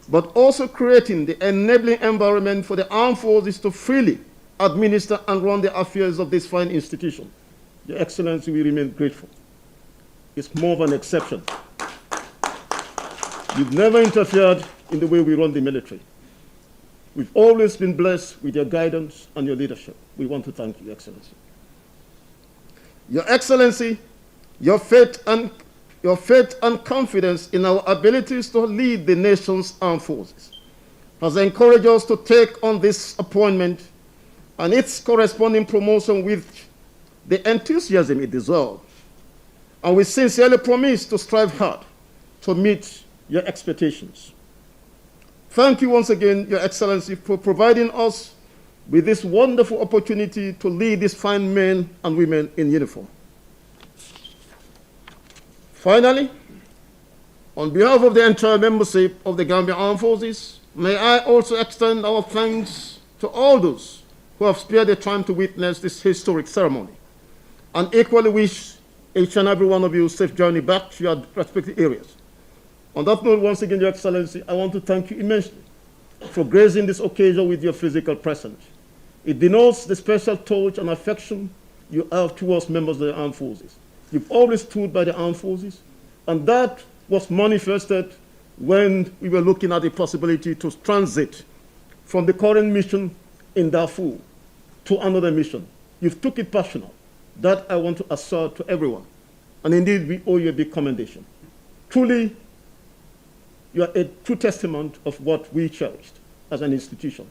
but also creating the enabling environment for the armed forces to freely administer and run the affairs of this fine institution. Your Excellency, we remain grateful. It's more of an exception. You've never interfered in the way we run the military. We've always been blessed with your guidance and your leadership. We want to thank you, Your Excellency. Your Excellency, your faith and confidence in our abilities to lead the nation's armed forces has encouraged us to take on this appointment and its corresponding promotion with the enthusiasm it deserves. And we sincerely promise to strive hard to meet your expectations. Thank you once again, Your Excellency, for providing us with this wonderful opportunity to lead these fine men and women in uniform. Finally, on behalf of the entire membership of the Gambia Armed Forces, may I also extend our thanks to all those who have spared the time to witness this historic ceremony, and equally wish each and every one of you a safe journey back to your respective areas. On that note, once again, Your Excellency, I want to thank you immensely for gracing this occasion with your physical presence. It denotes the special touch and affection you have towards members of the armed forces. You've always stood by the armed forces, and that was manifested when we were looking at the possibility to transit from the current mission in Darfur to another mission. You've took it personal. That I want to assert to everyone. And indeed, we owe you a big commendation. Truly, you are a true testament of what we cherished as an institution.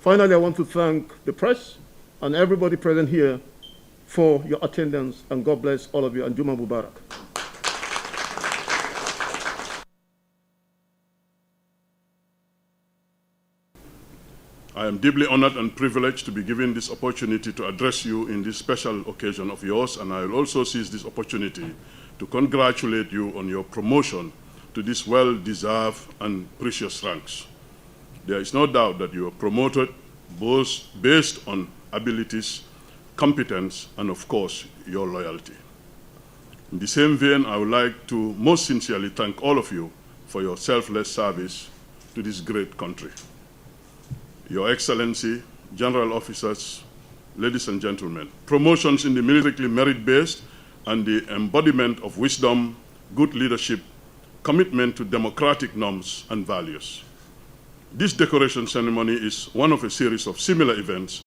Finally, I want to thank the press and everybody present here for your attendance, and God bless all of you, and Juma Mubarak. I am deeply honored and privileged to be given this opportunity to address you in this special occasion of yours, and I will also seize this opportunity to congratulate you on your promotion to this well-deserved and precious ranks. There is no doubt that you are promoted both based on abilities, competence, and of course, your loyalty. In the same vein, I would like to most sincerely thank all of you for your selfless service to this great country. Your Excellency, General Officers, ladies and gentlemen, promotions in the military merit-based and the embodiment of wisdom, good leadership, commitment to democratic norms and values. This decoration ceremony is one of a series of similar events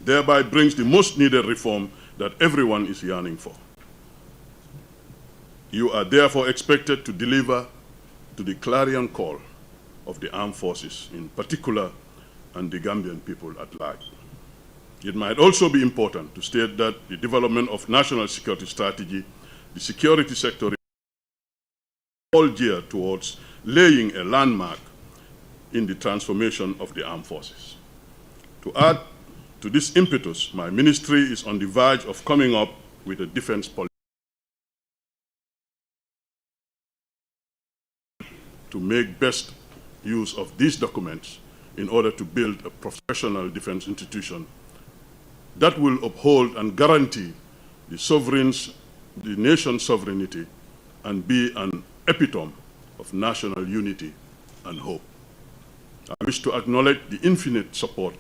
thereby brings the most needed reform that everyone is yearning for. You are therefore expected to deliver to the clarion call of the armed forces in particular and the Gambian people at large. It might also be important to state that the development of national security strategy, the security sector, is all geared towards laying a landmark in the transformation of the armed forces. To add to this impetus, my ministry is on the verge of coming up with a defense policy to make best use of these documents in order to build a professional defense institution that will uphold and guarantee the nation's sovereignty and be an epitome of national unity and hope. I wish to acknowledge the infinite support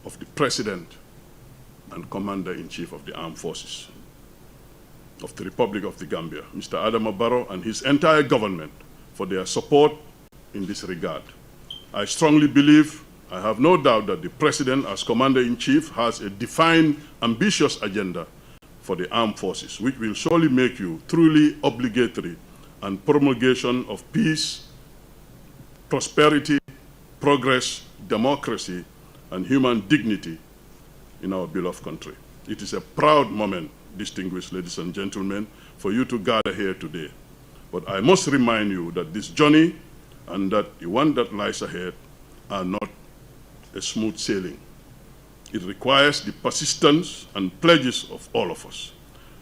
of the President and Commander-in-Chief of the Armed Forces of the Republic of the Gambia, Mr. Adama Barrow, and his entire government for their support in this regard. I strongly believe, I have no doubt that the President as Commander-in-Chief has a defined, ambitious agenda for the armed forces, which will surely make you truly obligatory and promulgation of peace, prosperity, progress, democracy, and human dignity in our beloved country. It is a proud moment, distinguished ladies and gentlemen, for you to gather here today. But I must remind you that this journey and that the one that lies ahead are not a smooth sailing. It requires the persistence and pledges of all of us.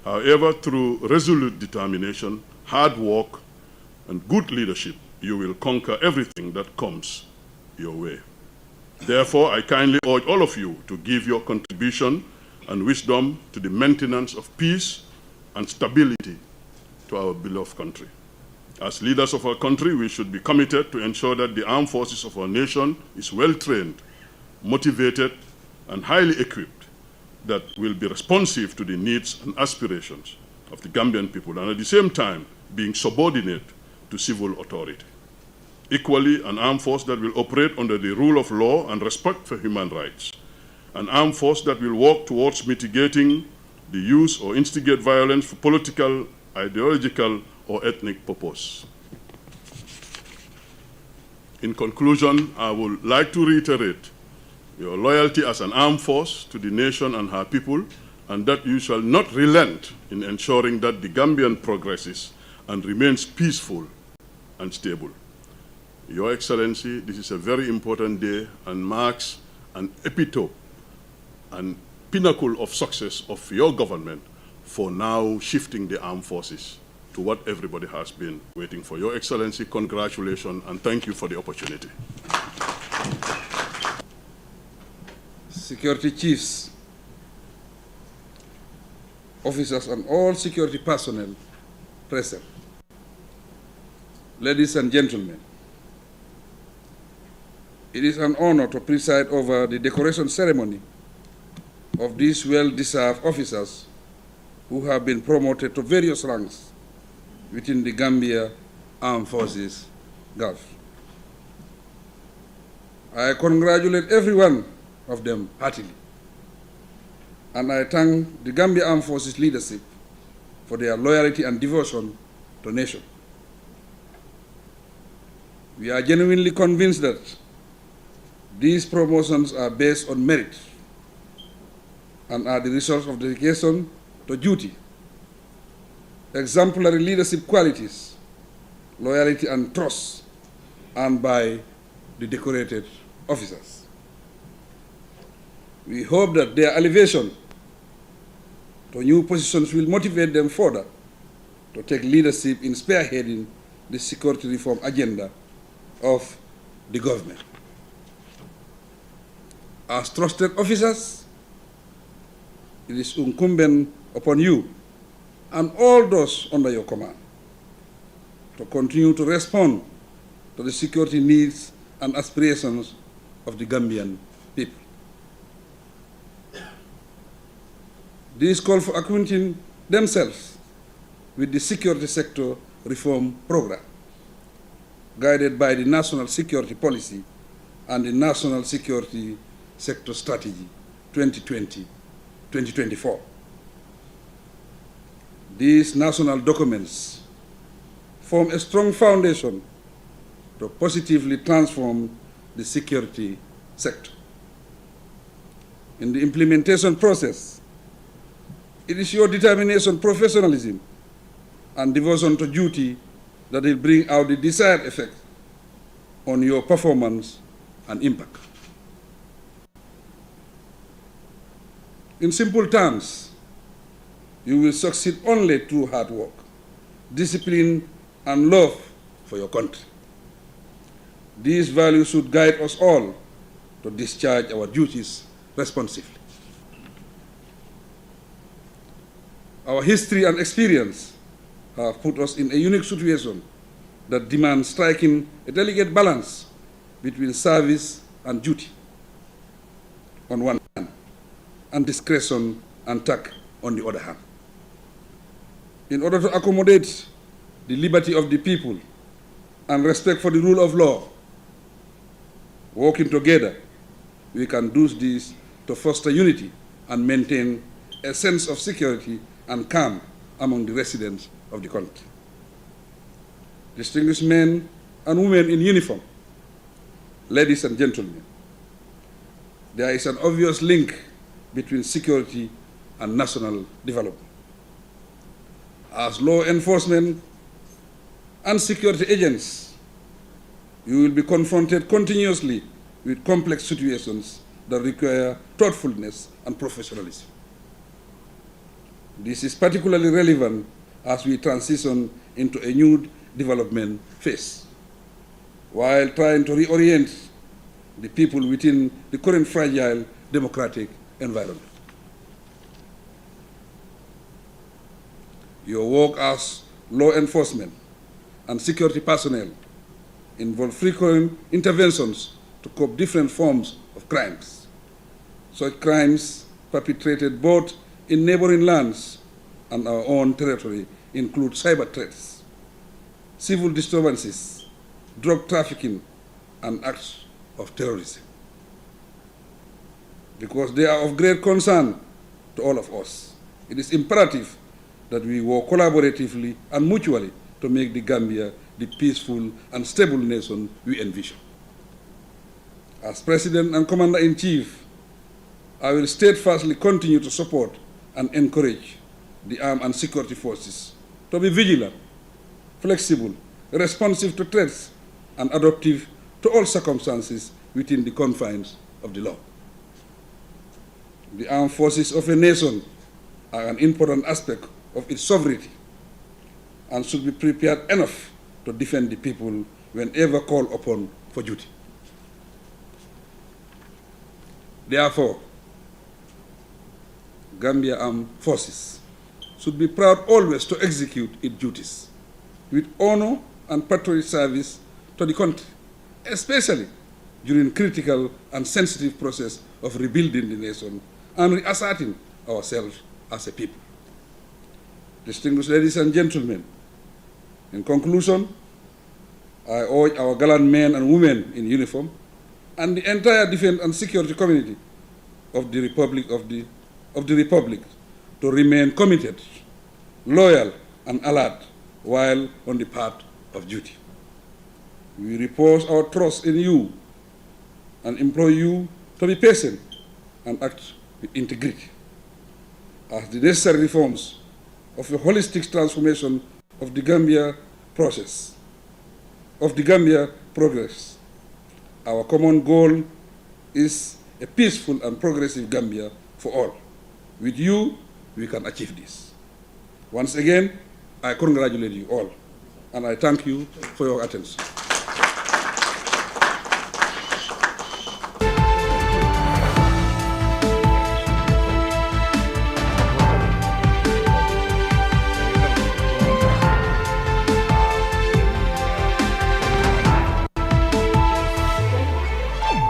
However, through resolute determination, hard work, and good leadership, you will conquer everything that comes your way. Therefore, I kindly urge all of you to give your contribution and wisdom to the maintenance of peace and stability to our beloved country. As leaders of our country, we should be committed to ensure that the armed forces of our nation is well-trained, motivated, and highly equipped, that will be responsive to the needs and aspirations of the Gambian people, and at the same time, being subordinate to civil authority. Equally, an armed force that will operate under the rule of law and respect for human rights. An armed force that will work towards mitigating the use or instigate violence for political, ideological, or ethnic purpose. In conclusion, I would like to reiterate your loyalty as an armed force to the nation and her people, and that you shall not relent in ensuring that the Gambian progresses and remains peaceful and stable. Your Excellency, this is a very important day and marks an epitome and pinnacle of success of your government for now shifting the armed forces to what everybody has been waiting for. Your Excellency, congratulations and thank you for the opportunity. Security chiefs, officers, and all security personnel present. Ladies and gentlemen, it is an honor to preside over the decoration ceremony of these well-deserved officers who have been promoted to various ranks within the Gambia Armed Forces Gulf. I congratulate every one of them heartily, and I thank the Gambia Armed Forces leadership for their loyalty and devotion to the nation. We are genuinely convinced that these promotions are based on merit and are the result of dedication to duty, exemplary leadership qualities, loyalty and trust earned by the decorated officers. We hope that their elevation to new positions will motivate them further to take leadership in spearheading the security reform agenda of the government. As trusted officers, it is incumbent upon you and all those under your command to continue to respond to the security needs and aspirations of the Gambian people. These call for acquainting themselves with the security sector reform program, guided by the National Security Policy and the National Security Sector Strategy 2020-2024. These national documents form a strong foundation to positively transform the security sector. In the implementation process, it is your determination, professionalism, and devotion to duty that will bring out the desired effect on your performance and impact. In simple terms, you will succeed only through hard work, discipline, and love for your country. These values should guide us all to discharge our duties responsibly. Our history and experience have put us in a unique situation that demands striking a delicate balance between service and duty on one hand, and discretion and tact on the other hand. In order to accommodate the liberty of the people and respect for the rule of law, working together, we can do this to foster unity and maintain a sense of security and calm among the residents of the country. Distinguished men and women in uniform, ladies and gentlemen, there is an obvious link between security and national development. As law enforcement and security agents, you will be confronted continuously with complex situations that require thoughtfulness and professionalism. This is particularly relevant as we transition into a new development phase, while trying to reorient the people within the current fragile democratic environment. Your work as law enforcement and security personnel involve frequent interventions to curb different forms of crimes. Such crimes perpetrated both in neighboring lands and our own territory include cyber threats, civil disturbances, drug trafficking, and acts of terrorism. Because they are of great concern to all of us, it is imperative that we work collaboratively and mutually to make the Gambia the peaceful and stable nation we envision. As President and Commander-in-Chief, I will steadfastly continue to support and encourage the armed and security forces to be vigilant, flexible, responsive to threats, and adaptive to all circumstances within the confines of the law. The armed forces of a nation are an important aspect of its sovereignty and should be prepared enough to defend the people whenever called upon for duty. Therefore, Gambia Armed Forces should be proud always to execute its duties with honor and patriotic service to the country, especially during critical and sensitive process of rebuilding the nation and reasserting ourselves as a people. Distinguished ladies and gentlemen, in conclusion, I urge our gallant men and women in uniform and the entire defense and security community of the Republic to remain committed, loyal, and alert while on the path of duty. We repose our trust in you and implore you to be patient and act with integrity as the necessary reforms of a holistic transformation of the Gambia progress. Our common goal is a peaceful and progressive Gambia for all. With you, we can achieve this. Once again, I congratulate you all, and I thank you for your attention.